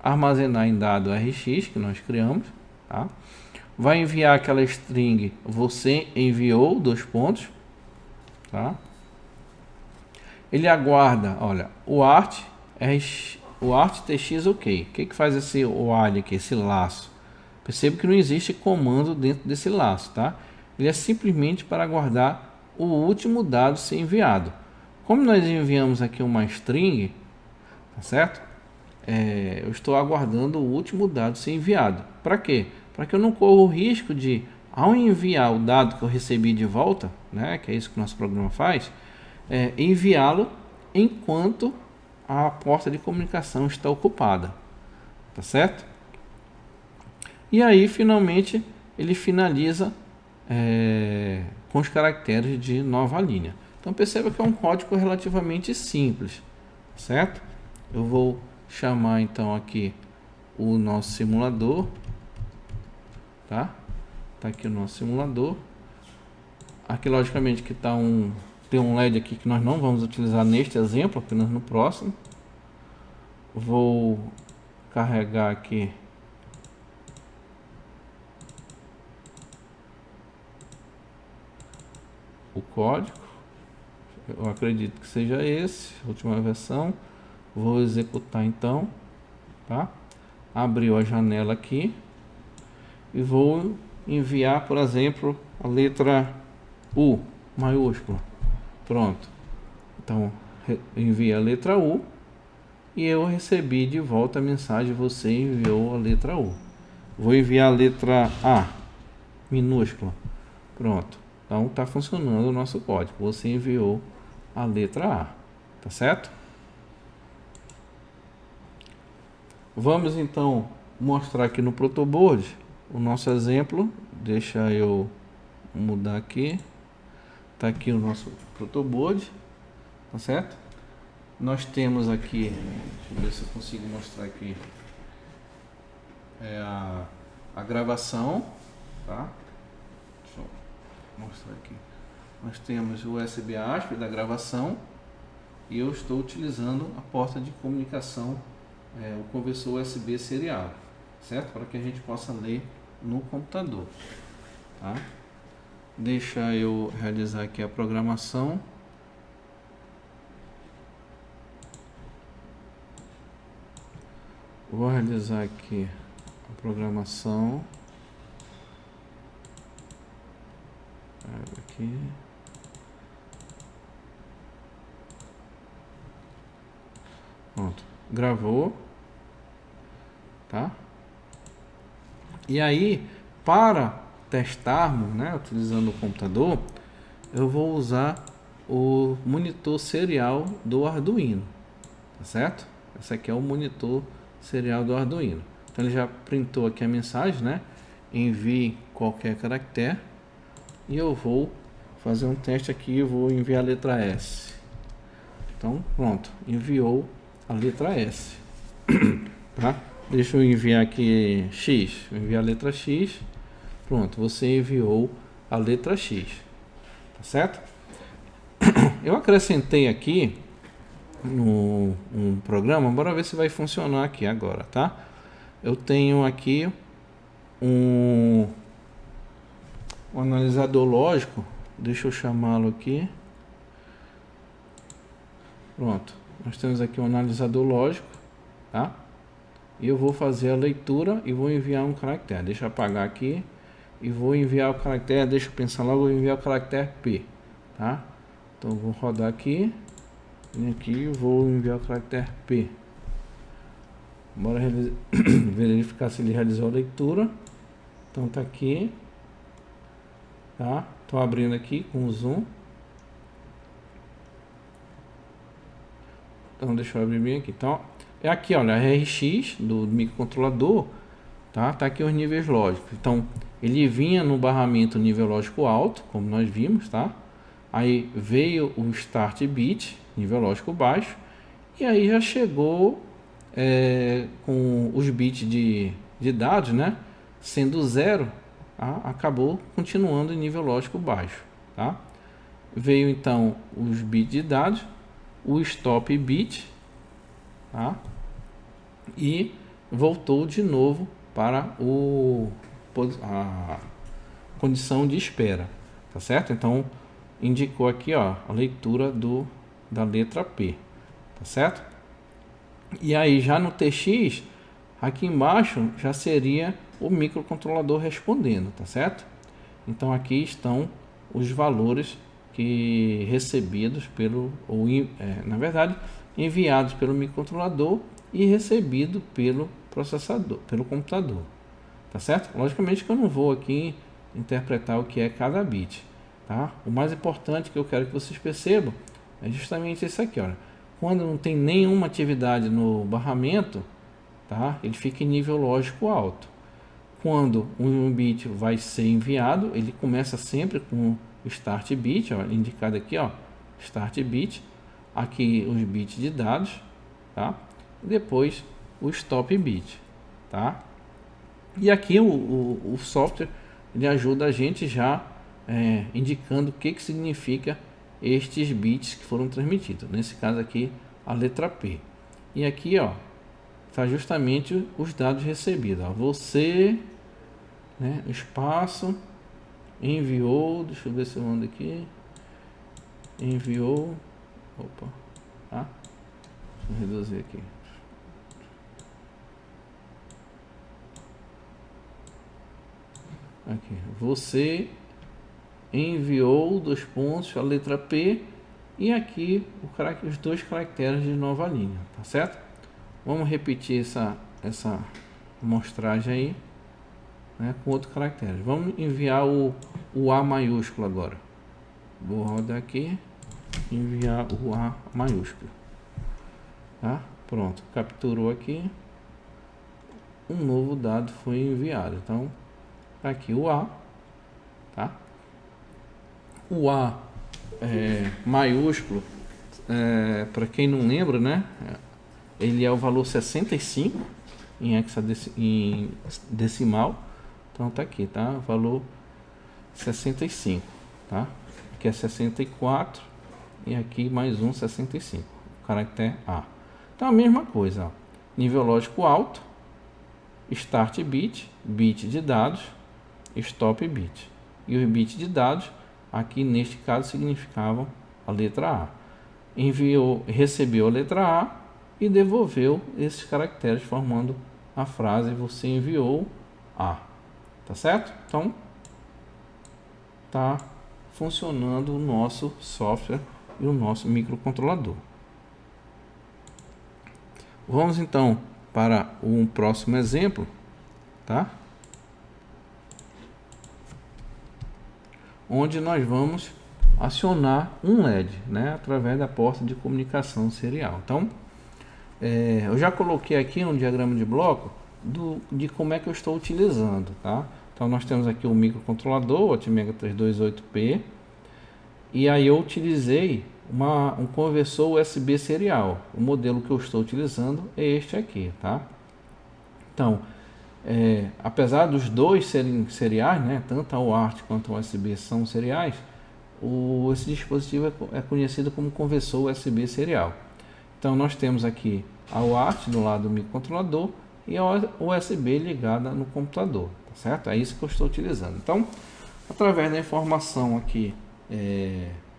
armazenar em dado rx que nós criamos, tá? Vai enviar aquela string você enviou, dois pontos, tá? Ele aguarda, olha, o art tx ok. O que faz esse while aqui, esse laço? Perceba que não existe comando dentro desse laço, tá? Ele é simplesmente para aguardar o último dado ser enviado. Como nós enviamos aqui uma string, tá certo? Eu estou aguardando o último dado ser enviado. Para quê? Para que eu não corra o risco de, ao enviar o dado que eu recebi de volta, né, que é isso que o nosso programa faz, enviá-lo enquanto a porta de comunicação está ocupada, tá certo? E aí, finalmente, ele finaliza com os caracteres de nova linha. Então, perceba que é um código relativamente simples, certo? Eu vou chamar, então, aqui o nosso simulador, tá? Tá aqui o nosso simulador. Aqui, logicamente, que tem um LED aqui que nós não vamos utilizar neste exemplo, apenas no próximo. Vou carregar aqui o código. Eu acredito que seja esse, última versão. Vou executar então, tá? Abriu a janela aqui e vou enviar, por exemplo, a letra U maiúscula. Pronto. Então, envia a letra U e eu recebi de volta a mensagem: você enviou a letra U. Vou enviar a letra A minúscula. Pronto. Então está funcionando o nosso código. Você enviou a letra A, tá certo? Vamos então mostrar aqui no protoboard o nosso exemplo. Deixa eu mudar aqui. Tá aqui o nosso protoboard, tá certo? Nós temos aqui, deixa eu ver se eu consigo mostrar aqui, a gravação, tá? Deixa eu mostrar aqui. Nós temos o USB ASP da gravação e eu estou utilizando a porta de comunicação, o conversor USB serial, certo? Para que a gente possa ler no computador, tá? Deixa eu realizar aqui a programação. Vou realizar aqui a programação. Aqui. Pronto, gravou, tá? E aí, para testarmos, né, utilizando o computador, eu vou usar o monitor serial do Arduino, tá certo? Esse aqui é o monitor serial do Arduino. Então ele já printou aqui a mensagem, né? Envie qualquer caractere e eu vou fazer um teste aqui. Eu vou enviar a letra S. Então pronto, enviou a letra S, tá? Deixa eu enviar aqui X, enviar a letra X. Pronto, você enviou a letra X, tá certo? Eu acrescentei aqui no programa, bora ver se vai funcionar aqui agora, tá? Eu tenho aqui um analisador lógico, deixa eu chamá-lo aqui. Pronto, nós temos aqui um analisador lógico, tá? E eu vou fazer a leitura e vou enviar um caractere. Deixa eu apagar aqui e vou enviar o caractere. Deixa eu pensar logo, vou enviar o caractere P, tá? Então vou rodar aqui, e aqui vou enviar o caractere P. Bora verificar se ele realizou a leitura. Então tá aqui, tá? Tô abrindo aqui com o zoom. Então deixa eu abrir bem aqui. Então é aqui, olha, a RX do microcontrolador, tá? Tá aqui os níveis lógicos. Então ele vinha no barramento nível lógico alto, como nós vimos, tá? Aí veio o start bit, nível lógico baixo, e aí já chegou com os bits de dados, né? Sendo zero, tá? Acabou continuando em nível lógico baixo, tá? Veio então os bits de dados, o stop bit, tá? E voltou de novo para a condição de espera, tá certo? Então indicou aqui, ó, a leitura da letra P, tá certo? E aí já no TX, aqui embaixo já seria o microcontrolador respondendo, tá certo? Então aqui estão os valores que recebidos na verdade, enviados pelo microcontrolador e recebido pelo processador, pelo computador, tá certo? Logicamente que eu não vou aqui interpretar o que é cada bit, tá? O mais importante que eu quero que vocês percebam é justamente isso aqui, olha. Quando não tem nenhuma atividade no barramento, tá? Ele fica em nível lógico alto. Quando um bit vai ser enviado, ele começa sempre com o start bit, ó, indicado aqui, ó, start bit, aqui os bits de dados, tá? E depois o stop bit, tá? E aqui o software ele ajuda a gente já indicando o que significa estes bits que foram transmitidos. Nesse caso aqui, a letra P. E aqui, ó, está justamente os dados recebidos. Ó. Você, né, espaço, enviou, deixa eu ver se eu mando aqui, enviou, opa, tá? Deixa eu reduzir aqui. Aqui, você enviou dos pontos a letra P e aqui os dois caracteres de nova linha, tá certo? Vamos repetir essa amostragem aí, né, com outro caractere. Vamos enviar o A maiúsculo agora. Vou rodar aqui, enviar o A maiúsculo, tá? Pronto, capturou aqui, um novo dado foi enviado. Então aqui o A, tá? O A maiúsculo, para quem não lembra, né? Ele é o valor 65 em decimal. Então tá aqui, tá? Valor 65, tá? Aqui é 64 e aqui mais um 65, caractere A. Então a mesma coisa, ó. Nível lógico alto, start bit, bit de dados, stop bit. E os bits de dados aqui neste caso significavam a letra A. Recebeu a letra A e devolveu esses caracteres formando a frase você enviou A, tá certo? Então tá funcionando o nosso software e o nosso microcontrolador. Vamos então para um próximo exemplo, tá? Onde nós vamos acionar um LED, né, através da porta de comunicação serial. Então, eu já coloquei aqui um diagrama de bloco de como é que eu estou utilizando, tá? Então, nós temos aqui o microcontrolador, o Atmega 328P, e aí eu utilizei um conversor USB serial. O modelo que eu estou utilizando é este aqui, tá? Então, apesar dos dois serem seriais, né, tanto a UART quanto a USB são seriais, esse dispositivo é conhecido como conversor USB serial. Então nós temos aqui a UART do lado do microcontrolador e a USB ligada no computador, tá certo? É isso que eu estou utilizando. Então, através da informação aqui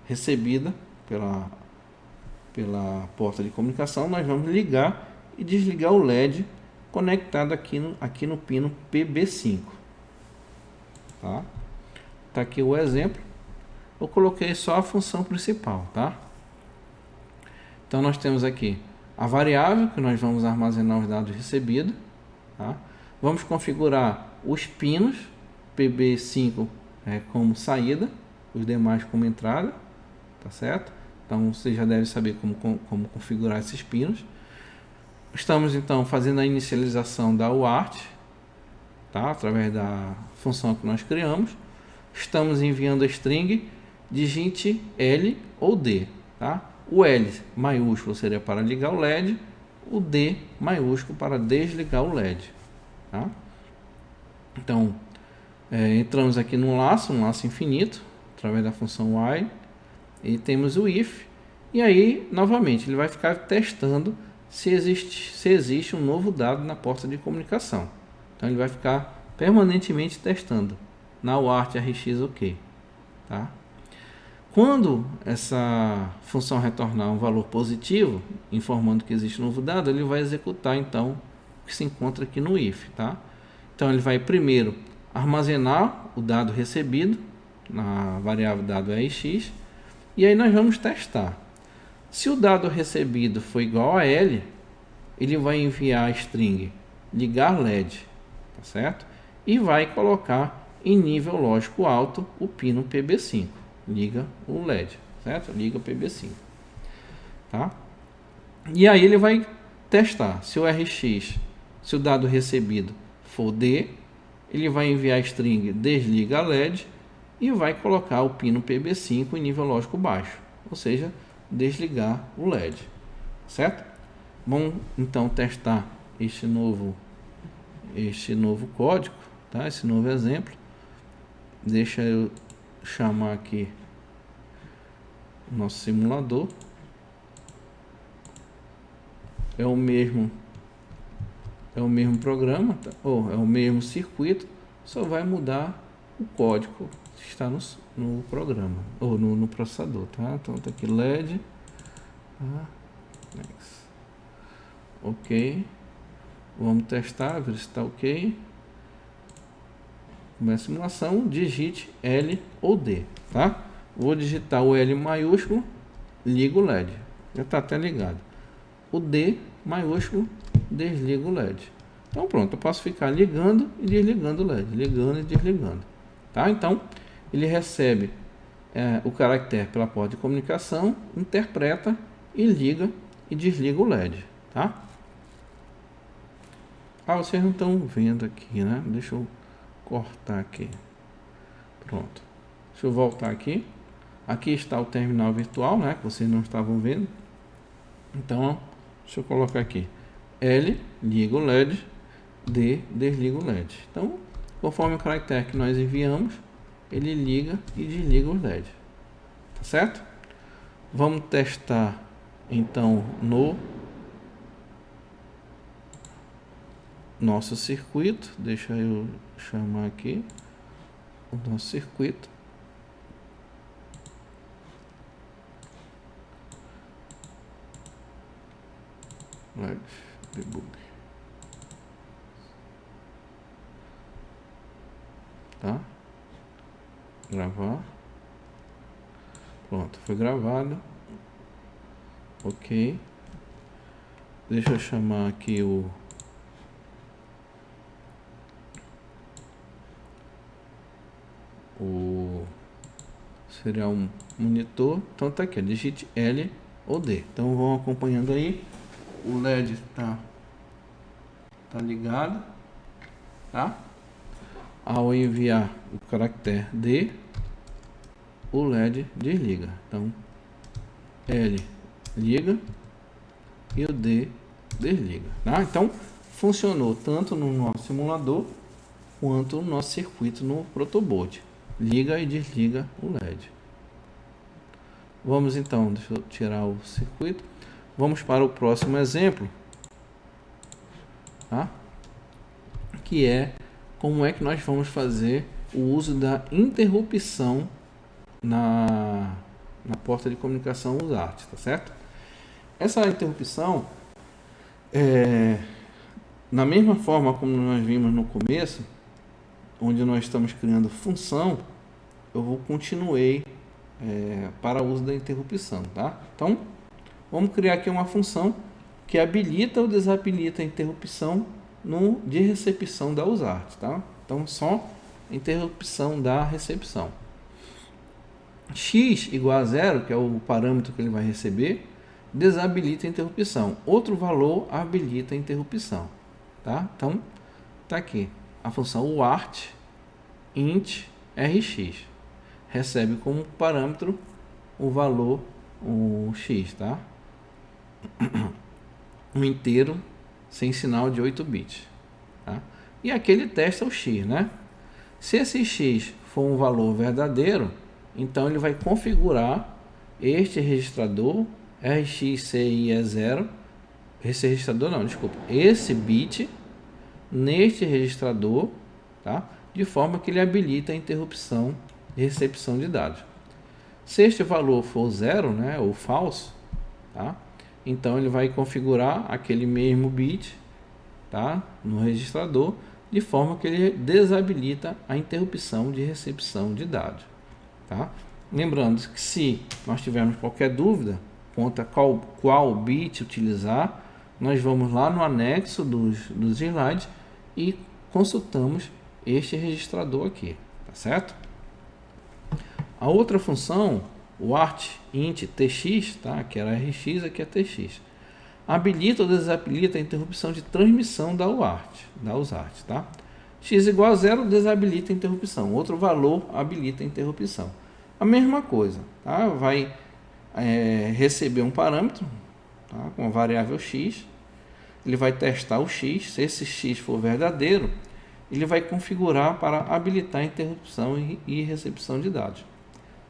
recebida pela porta de comunicação, nós vamos ligar e desligar o LED conectado aqui no pino PB5, tá? Tá aqui o exemplo. Eu coloquei só a função principal, tá? Então nós temos aqui a variável que nós vamos armazenar os dados recebidos, tá? Vamos configurar os pinos PB5 como saída, os demais como entrada, tá certo? Então você já deve saber como configurar esses pinos. Estamos então fazendo a inicialização da UART, tá? Através da função que nós criamos. Estamos enviando a string digite L ou D, tá? O L maiúsculo seria para ligar o LED, o D maiúsculo para desligar o LED, tá? Então, entramos aqui no laço, um laço infinito, através da função while, e temos o if, e aí, novamente, ele vai ficar testando se existe um novo dado na porta de comunicação. Então, ele vai ficar permanentemente testando na UART RX OK, tá? Quando essa função retornar um valor positivo, informando que existe um novo dado, ele vai executar então o que se encontra aqui no if, tá? Então ele vai primeiro armazenar o dado recebido na variável dado RX, e aí nós vamos testar. Se o dado recebido for igual a L, ele vai enviar a string ligar LED, tá certo? E vai colocar em nível lógico alto o pino PB5. Liga o LED, certo? Liga o PB5, tá? E aí ele vai testar se o RX, se o dado recebido for D, ele vai enviar a string desliga LED e vai colocar o pino PB5 em nível lógico baixo, ou seja, desligar o LED, certo? Vamos então testar este novo código, tá? Esse novo exemplo. Deixa eu chamar aqui o nosso simulador. É o mesmo programa, tá? Ou é o mesmo circuito, só vai mudar o código que está no programa ou no processador, tá? Então tá aqui LED, tá? Next. OK, vamos testar, ver se está OK. Começa a simulação, digite L ou D, tá? Vou digitar o L maiúsculo, ligo o LED, já está até ligado. O D maiúsculo, desligo o LED. Então pronto, eu posso ficar ligando e desligando o LED, ligando e desligando, tá? Então ele recebe o caractere pela porta de comunicação, interpreta e liga e desliga o LED, tá? Vocês não estão vendo aqui, né? Deixa eu cortar aqui. Pronto. Deixa eu voltar aqui. Aqui está o terminal virtual, né? Que vocês não estavam vendo. Então, deixa eu colocar aqui. L, liga o LED. D, desliga o LED. Então, conforme o caractere que nós enviamos, ele liga e desliga o LED. Tá certo? Vamos testar, então, no nosso circuito. Deixa eu chamar aqui o nosso circuito. LED debug. Tá? Gravar. Pronto, foi gravado. OK. Deixa eu chamar aqui o serial monitor. Então tá aqui, digite L ou D. Então vão acompanhando aí. O LED tá ligado, tá? Ao enviar o caractere D, o LED desliga. Então L liga e o D desliga, tá? Então funcionou tanto no nosso simulador quanto no nosso circuito no protoboard. Liga e desliga o LED. Vamos então, deixa eu tirar o circuito. Vamos para o próximo exemplo, tá? Que é como é que nós vamos fazer o uso da interrupção na porta de comunicação UART, tá certo? Essa interrupção na mesma forma como nós vimos no começo, onde nós estamos criando função, eu continuei para o uso da interrupção, tá? Então, vamos criar aqui uma função que habilita ou desabilita a interrupção de recepção da UART, tá? Então, só interrupção da recepção. x igual a zero, que é o parâmetro que ele vai receber, desabilita a interrupção. Outro valor habilita a interrupção. Tá? Então, tá aqui a função UART int rx. Recebe como parâmetro o valor o x, tá? Um inteiro sem sinal de 8 bits. Tá? E aqui ele testa o x, né? Se esse x for um valor verdadeiro, então ele vai configurar este registrador RxCIE0, esse registrador não, desculpa, esse bit neste registrador, tá? De forma que ele habilita a interrupção de recepção de dados. Se este valor for zero, né, ou falso, tá? Então ele vai configurar aquele mesmo bit, tá, no registrador, de forma que ele desabilita a interrupção de recepção de dados. Tá? Lembrando que se nós tivermos qualquer dúvida quanto a qual bit utilizar, nós vamos lá no anexo dos slides e consultamos este registrador aqui, tá certo? A outra função, o artInt tx, tá? Que era rx, aqui é tx, habilita ou desabilita a interrupção de transmissão da UART, tá? X igual a zero desabilita a interrupção, outro valor habilita a interrupção. A mesma coisa, tá? Vai receber um parâmetro, tá? Com a variável x, ele vai testar o x, se esse x for verdadeiro, ele vai configurar para habilitar a interrupção e recepção de dados.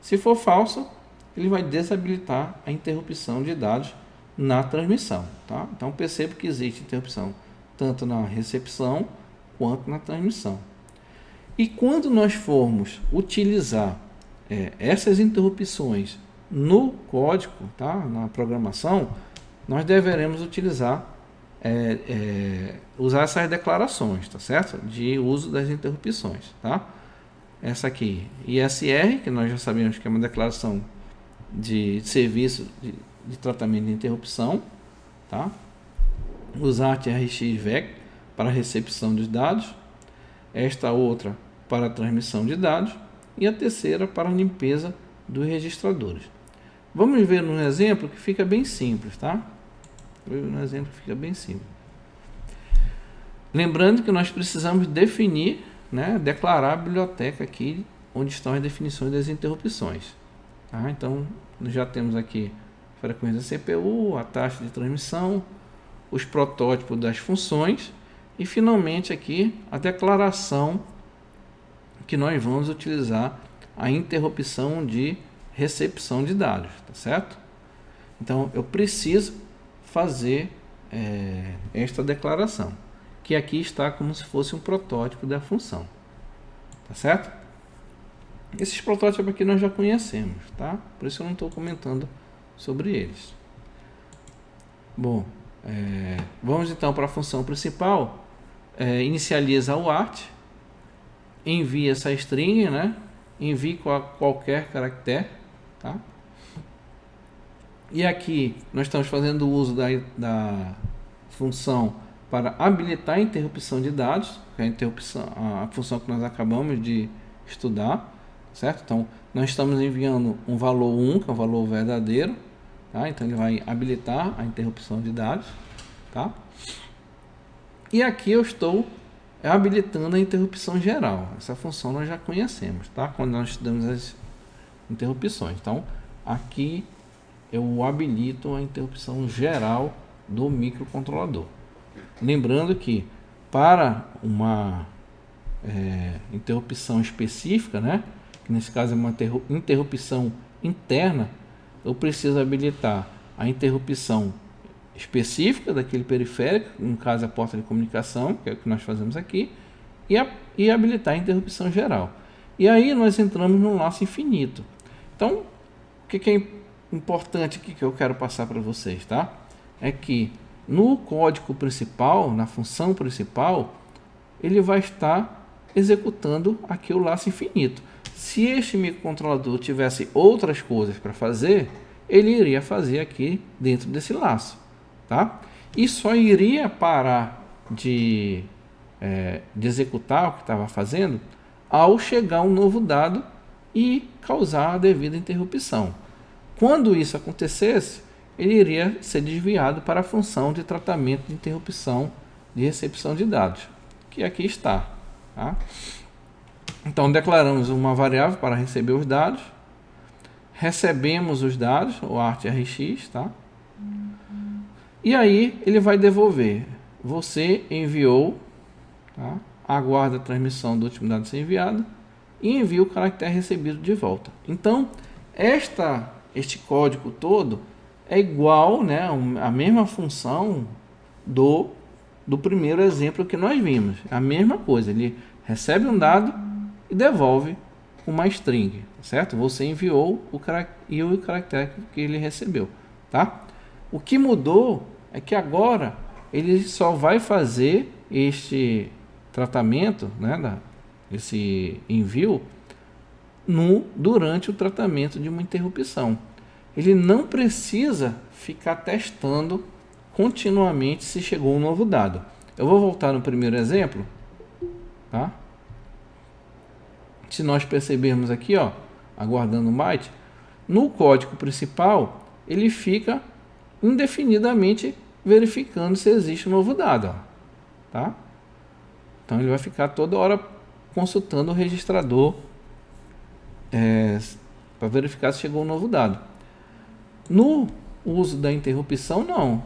Se for falso, ele vai desabilitar a interrupção de dados na transmissão, tá? Então perceba que existe interrupção tanto na recepção quanto na transmissão. E quando nós formos utilizar essas interrupções no código, tá? Na programação, nós deveremos utilizar usar essas declarações, tá certo? De uso das interrupções, tá? Essa aqui, ISR, que nós já sabemos que é uma declaração de serviço de tratamento de interrupção, tá? Usar RxVec para recepção dos dados, esta outra para transmissão de dados e a terceira para limpeza dos registradores. Vamos ver um exemplo que fica bem simples, tá? Lembrando que nós precisamos definir, né, declarar a biblioteca aqui onde estão as definições das interrupções. Tá? Então, nós já temos aqui a frequência da CPU, a taxa de transmissão, os protótipos das funções e, finalmente, aqui a declaração que nós vamos utilizar a interrupção de recepção de dados, tá certo? Então, eu preciso fazer esta declaração, que aqui está como se fosse um protótipo da função, tá certo? Esses protótipos aqui nós já conhecemos, tá? Por isso eu não estou comentando sobre eles. Bom, vamos então para a função principal. Inicializa o art, envia essa string, né? Envie qualquer caractere, tá? E aqui nós estamos fazendo uso da função para habilitar a interrupção de dados, que é a função que nós acabamos de estudar, certo? Então, nós estamos enviando um valor 1, que é um valor verdadeiro, tá? Então, ele vai habilitar a interrupção de dados, tá? E aqui eu estou habilitando a interrupção geral. Essa função nós já conhecemos, tá? Quando nós estudamos as interrupções. Então, aqui eu habilito a interrupção geral do microcontrolador. Lembrando que para uma interrupção específica, né, que nesse caso é uma interrupção interna, eu preciso habilitar a interrupção específica daquele periférico, no caso a porta de comunicação, que é o que nós fazemos aqui, e habilitar a interrupção geral. E aí nós entramos num laço infinito. Então, o que é importante aqui que eu quero passar para vocês, tá? É que no código principal, na função principal, ele vai estar executando aqui o laço infinito. Se este microcontrolador tivesse outras coisas para fazer, ele iria fazer aqui dentro desse laço, tá? E só iria parar de executar o que estava fazendo ao chegar um novo dado e causar a devida interrupção. Quando isso acontecesse, ele iria ser desviado para a função de tratamento de interrupção de recepção de dados, que aqui está. Tá? Então, declaramos uma variável para receber os dados, recebemos os dados, o artrx, tá? E aí ele vai devolver. Você enviou, tá? Aguarda a transmissão do último dado a ser enviado e envia o caractere recebido de volta. Então, este código todo é igual, né, a mesma função do primeiro exemplo que nós vimos. A mesma coisa, ele recebe um dado e devolve uma string, certo? Você enviou o caractere que ele recebeu, tá? O que mudou é que agora ele só vai fazer este tratamento, né, esse envio durante o tratamento de uma interrupção. Ele não precisa ficar testando continuamente se chegou um novo dado. Eu vou voltar no primeiro exemplo, tá? Se nós percebermos aqui, ó, aguardando um byte, no código principal ele fica indefinidamente verificando se existe um novo dado, ó, tá? Então ele vai ficar toda hora consultando o registrador para verificar se chegou um novo dado. No uso da interrupção, não.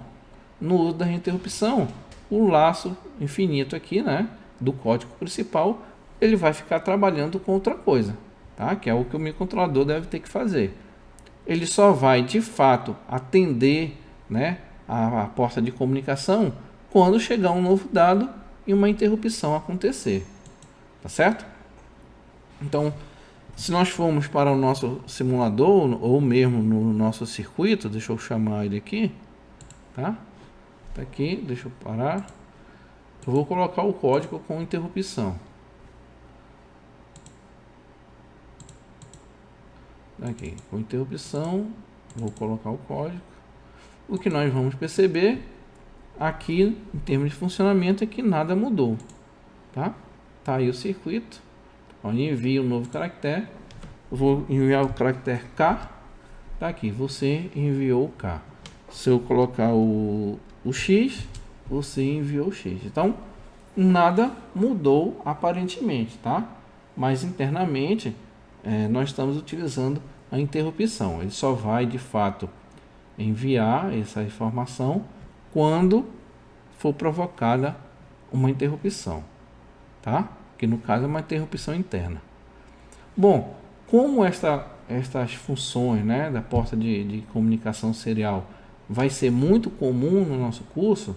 No uso da interrupção, o laço infinito aqui, né, do código principal, ele vai ficar trabalhando com outra coisa, tá? Que é o que o microcontrolador deve ter que fazer. Ele só vai, de fato, atender, né, a porta de comunicação quando chegar um novo dado e uma interrupção acontecer, tá certo? Então, se nós formos para o nosso simulador ou mesmo no nosso circuito, deixa eu chamar ele aqui, tá? Tá aqui, deixa eu parar. Eu vou colocar o código com interrupção. Aqui, com interrupção, vou colocar o código. O que nós vamos perceber aqui em termos de funcionamento é que nada mudou, tá? Tá aí o circuito. Olha, envio um novo caractere. Eu vou enviar o caractere K. Tá aqui, você enviou o K. Se eu colocar o X, você enviou o X. Então, nada mudou aparentemente, tá? Mas internamente nós estamos utilizando a interrupção. Ele só vai de fato enviar essa informação quando for provocada uma interrupção, tá? Que no caso é uma interrupção interna. Bom, como estas funções, né, da porta de comunicação serial vai ser muito comum no nosso curso,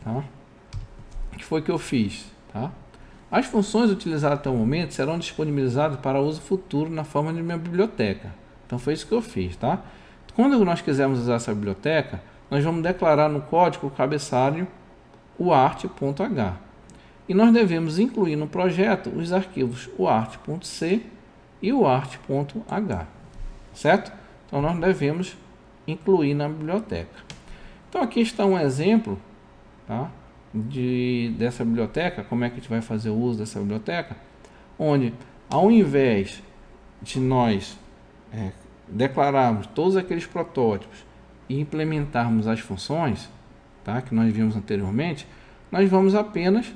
tá? O que foi que eu fiz, tá? As funções utilizadas até o momento serão disponibilizadas para uso futuro na forma de minha biblioteca. Então foi isso que eu fiz, tá? Quando nós quisermos usar essa biblioteca, nós vamos declarar no código o cabeçalho uart.h. E nós devemos incluir no projeto os arquivos uart.c e uart.h, certo? Então nós devemos incluir na biblioteca. Então aqui está um exemplo, tá, dessa biblioteca, como é que a gente vai fazer o uso dessa biblioteca, onde ao invés de nós declararmos todos aqueles protótipos e implementarmos as funções, tá, que nós vimos anteriormente, nós vamos apenas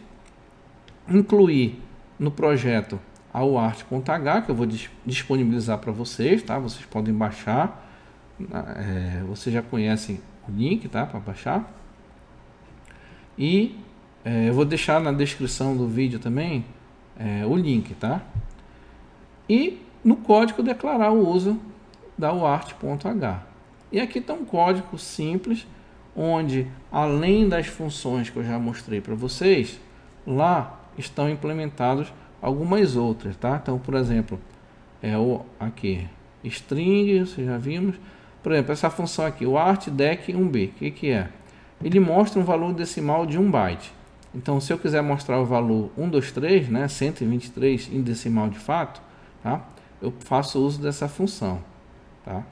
incluir no projeto a uart.h, que eu vou disponibilizar para vocês, tá? Vocês podem baixar, vocês já conhecem o link, tá, para baixar. E eu vou deixar na descrição do vídeo também o link, tá? E no código declarar o uso da uart.h. E aqui está um código simples, onde além das funções que eu já mostrei para vocês, lá estão implementados algumas outras, tá? Então, por exemplo, aqui string, vocês já vimos. Por exemplo, essa função aqui, o artDec1b, o que é? Ele mostra um valor decimal de 1 byte. Então, se eu quiser mostrar o valor 123, né, 123 em decimal de fato, tá? Eu faço uso dessa função, tá?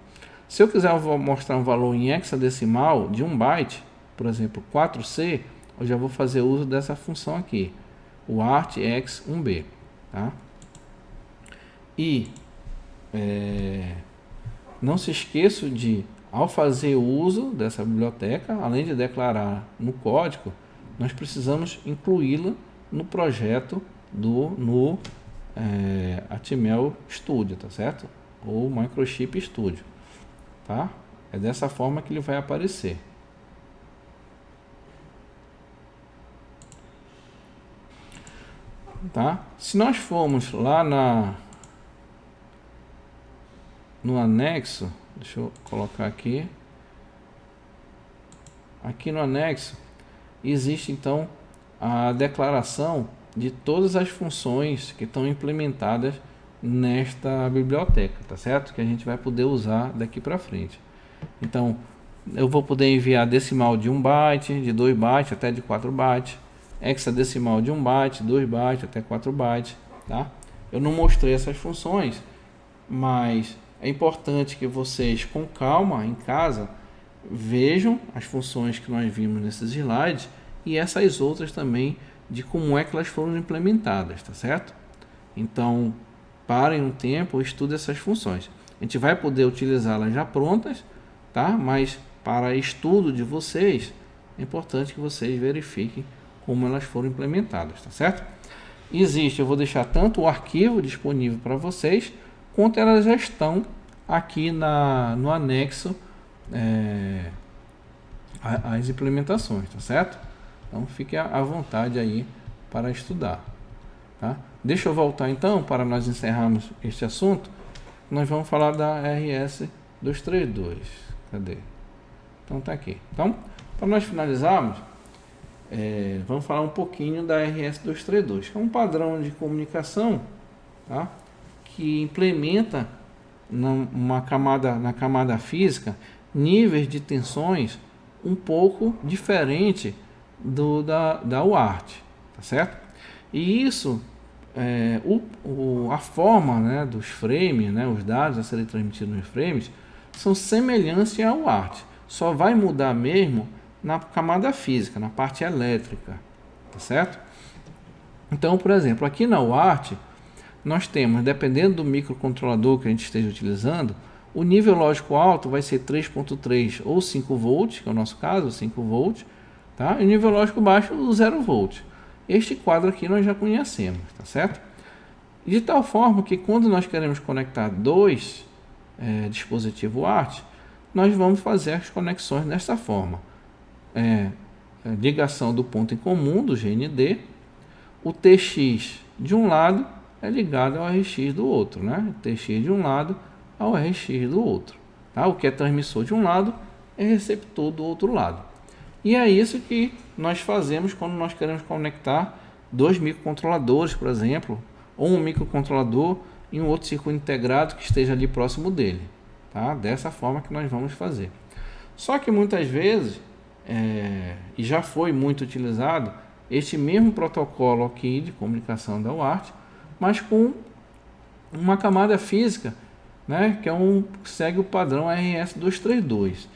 Se eu quiser mostrar um valor em hexadecimal de 1 byte, por exemplo, 4C, eu já vou fazer uso dessa função aqui, o artx1b, tá? E não se esqueça de, ao fazer uso dessa biblioteca, além de declarar no código, nós precisamos incluí-la no projeto no Atmel Studio, tá certo? Ou Microchip Studio, tá? É dessa forma que ele vai aparecer. Tá? Se nós formos lá no anexo, deixa eu colocar aqui no anexo, existe então a declaração de todas as funções que estão implementadas nesta biblioteca, tá certo? Que a gente vai poder usar daqui para frente. Então, eu vou poder enviar decimal de 1 byte, de 2 bytes até de 4 bytes, hexadecimal de 1 byte, 2 bytes até 4 bytes, tá? Eu não mostrei essas funções, mas é importante que vocês, com calma, em casa, vejam as funções que nós vimos nesses slides e essas outras também, de como é que elas foram implementadas, tá certo? Então, parem um tempo, estude essas funções. A gente vai poder utilizá-las já prontas, tá? Mas para estudo de vocês, é importante que vocês verifiquem como elas foram implementadas, tá certo? Eu vou deixar tanto o arquivo disponível para vocês, quanto elas já estão aqui no anexo as implementações, tá certo? Então fique à vontade aí para estudar, tá? Deixa eu voltar então, para nós encerrarmos este assunto. Nós vamos falar da RS-232. Cadê? Então tá aqui. Então, para nós finalizarmos, vamos falar um pouquinho da RS-232, que é um padrão de comunicação, tá? Que implementa na camada física níveis de tensões um pouco diferente da UART, tá certo? E isso, a forma, né, dos frames, né, os dados a serem transmitidos nos frames, são semelhantes à UART, só vai mudar mesmo na camada física, na parte elétrica, tá certo? Então, por exemplo, aqui na UART, nós temos, dependendo do microcontrolador que a gente esteja utilizando, o nível lógico alto vai ser 3.3 ou 5 volts, que é o nosso caso, 5 volts, tá? E o nível lógico baixo, 0 volts. Este quadro aqui nós já conhecemos, tá certo? De tal forma que quando nós queremos conectar dois dispositivos UART, nós vamos fazer as conexões desta forma. Ligação do ponto em comum, do GND, o TX de um lado é ligado ao RX do outro, né? O TX de um lado ao RX do outro, tá? O que é transmissor de um lado é receptor do outro lado. E é isso que nós fazemos quando nós queremos conectar dois microcontroladores, por exemplo, ou um microcontrolador e um outro circuito integrado que esteja ali próximo dele, tá? Dessa forma que nós vamos fazer. Só que muitas vezes, e já foi muito utilizado, este mesmo protocolo aqui de comunicação da UART, mas com uma camada física, né, que segue o padrão RS-232.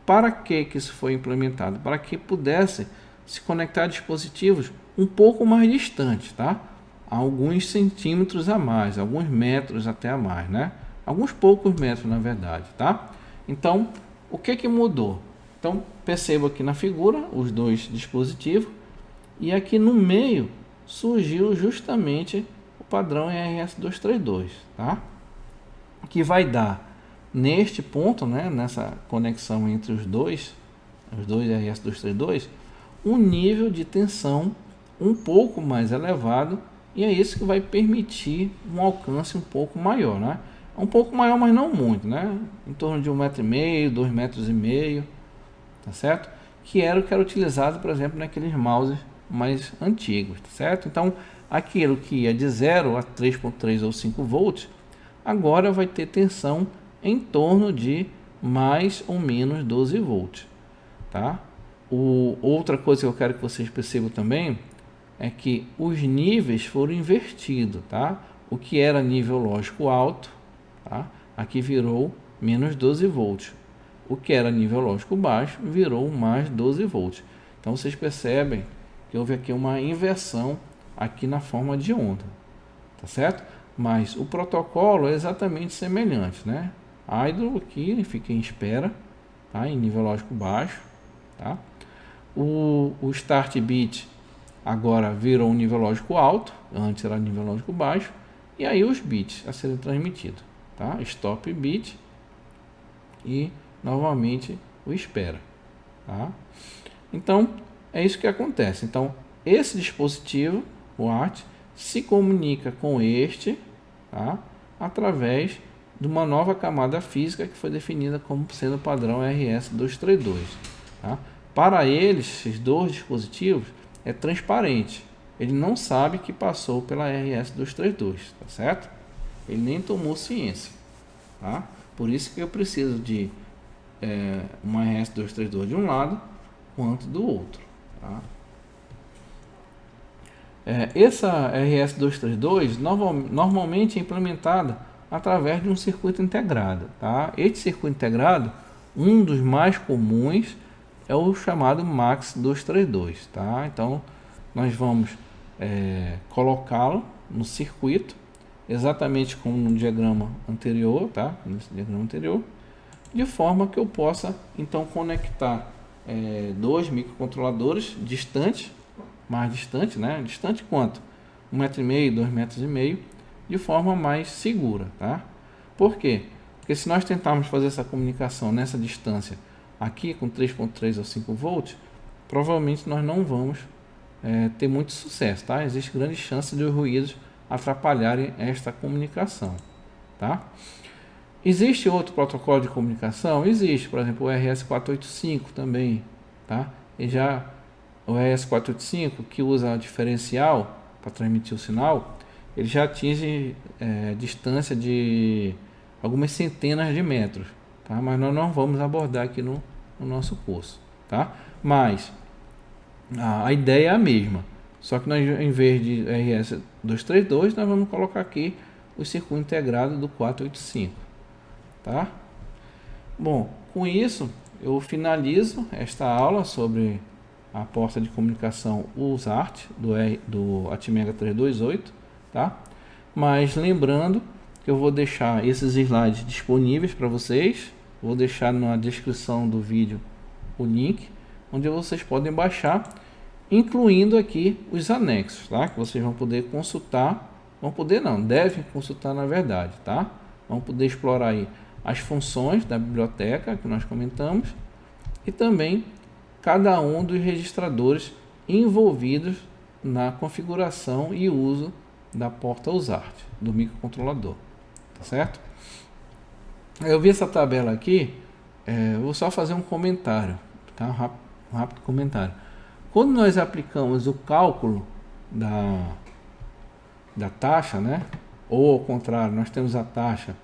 Para que isso foi implementado? Para que pudesse se conectar a dispositivos um pouco mais distantes, tá? Alguns centímetros a mais, alguns metros até a mais, né? Alguns poucos metros, na verdade, tá? Então, o que mudou? Então, perceba aqui na figura os dois dispositivos e aqui no meio surgiu justamente o padrão RS-232, tá? Que vai dar neste ponto, né, nessa conexão entre os dois RS-232, um nível de tensão um pouco mais elevado, e é isso que vai permitir um alcance um pouco maior, né? Um pouco maior, mas não muito, né? Em torno de 1,5 m, 2,5 m, tá certo? Que era o que era utilizado, por exemplo, naqueles mouses mais antigos, tá certo? Então, aquilo que ia de 0 a 3.3 ou 5 volts, agora vai ter tensão em torno de mais ou menos 12 volts, tá? Outra coisa que eu quero que vocês percebam também é que os níveis foram invertidos, tá? O que era nível lógico alto, tá? Aqui virou menos 12 volts. O que era nível lógico baixo virou mais 12 volts. Então vocês percebem que houve aqui uma inversão aqui na forma de onda, tá certo? mas o protocolo é exatamente semelhante, né? Idle aqui fica em espera, tá? Em nível lógico baixo, tá? O start bit agora virou um nível lógico alto, antes era nível lógico baixo, e aí os bits a serem transmitidos, tá? Stop bit e novamente o espera, tá? Então é isso que acontece. Então esse dispositivo, o ART, se comunica com este, tá? Através de uma nova camada física que foi definida como sendo o padrão RS-232, tá? Para eles, esses dois dispositivos, é transparente. Ele não sabe que passou pela RS-232, tá certo? Ele nem tomou ciência, tá? Por isso que eu preciso de uma RS-232 de um lado quanto do outro, tá? Essa RS-232 normalmente é implementada através de um circuito integrado, tá? Este circuito integrado, um dos mais comuns é o chamado MAX232, tá? Então nós vamos colocá-lo no circuito exatamente como no diagrama anterior, tá? Nesse diagrama anterior, de forma que eu possa então conectar dois microcontroladores distantes, mais distante, né? Distante quanto? 1,5 m, 2,5 m, de forma mais segura, tá? Por quê? Porque se nós tentarmos fazer essa comunicação nessa distância aqui com 3.3 ou 5 volts, provavelmente nós não vamos ter muito sucesso, tá? Existe grande chance de os ruídos atrapalharem esta comunicação, tá? Existe outro protocolo de comunicação? Existe, por exemplo, o RS485 também, tá? E já o RS485, que usa diferencial para transmitir o sinal, ele já atinge distância de algumas centenas de metros, tá? Mas nós não vamos abordar aqui no nosso curso, tá? Mas a ideia é a mesma, só que nós, em vez de RS232, nós vamos colocar aqui o circuito integrado do 485, tá? Bom, com isso eu finalizo esta aula sobre a porta de comunicação USART do ATmega 328, tá? Mas lembrando que eu vou deixar esses slides disponíveis para vocês, vou deixar na descrição do vídeo o link onde vocês podem baixar, incluindo aqui os anexos, tá? Que vocês vão poder consultar, devem consultar na verdade, tá? Vão poder explorar aí as funções da biblioteca que nós comentamos e também cada um dos registradores envolvidos na configuração e uso da porta USART do microcontrolador, tá certo? Eu vi essa tabela aqui, vou só fazer um comentário, tá? Um rápido comentário. Quando nós aplicamos o cálculo da taxa, né? Ou ao contrário, nós temos a taxa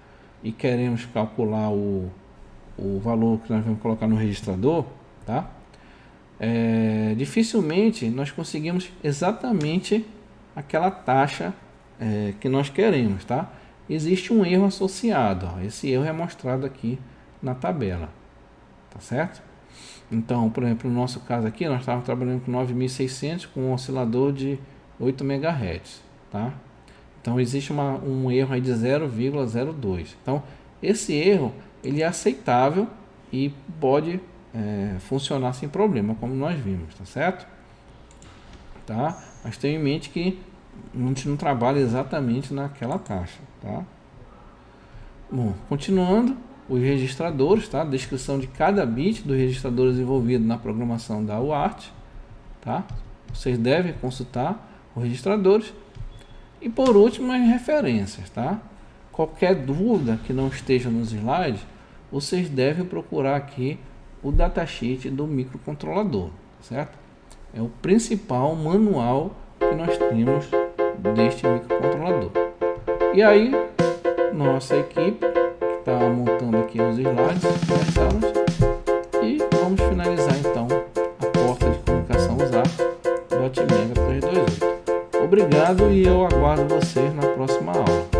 e queremos calcular o valor que nós vamos colocar no registrador, tá? Dificilmente nós conseguimos exatamente aquela taxa que nós queremos, tá? Existe um erro associado, ó. Esse erro é mostrado aqui na tabela, tá certo? Então, por exemplo, no nosso caso aqui, nós estávamos trabalhando com 9600 com um oscilador de 8 MHz, tá? Então existe um erro aí de 0,02. Então esse erro ele é aceitável e pode funcionar sem problema, como nós vimos, tá certo? Tá? Mas tenha em mente que a gente não trabalha exatamente naquela taxa, tá? Bom, continuando, os registradores, tá? Descrição de cada bit dos registradores envolvidos na programação da UART, tá? Vocês devem consultar os registradores. E por último, as referências, tá? Qualquer dúvida que não esteja nos slides, vocês devem procurar aqui o datasheet do microcontrolador, certo? É o principal manual que nós temos deste microcontrolador. E aí, nossa equipe que está montando aqui os slides das aulas, e vamos finalizar então a porta de comunicação USART do ATmega 328. Obrigado e eu aguardo vocês na próxima aula.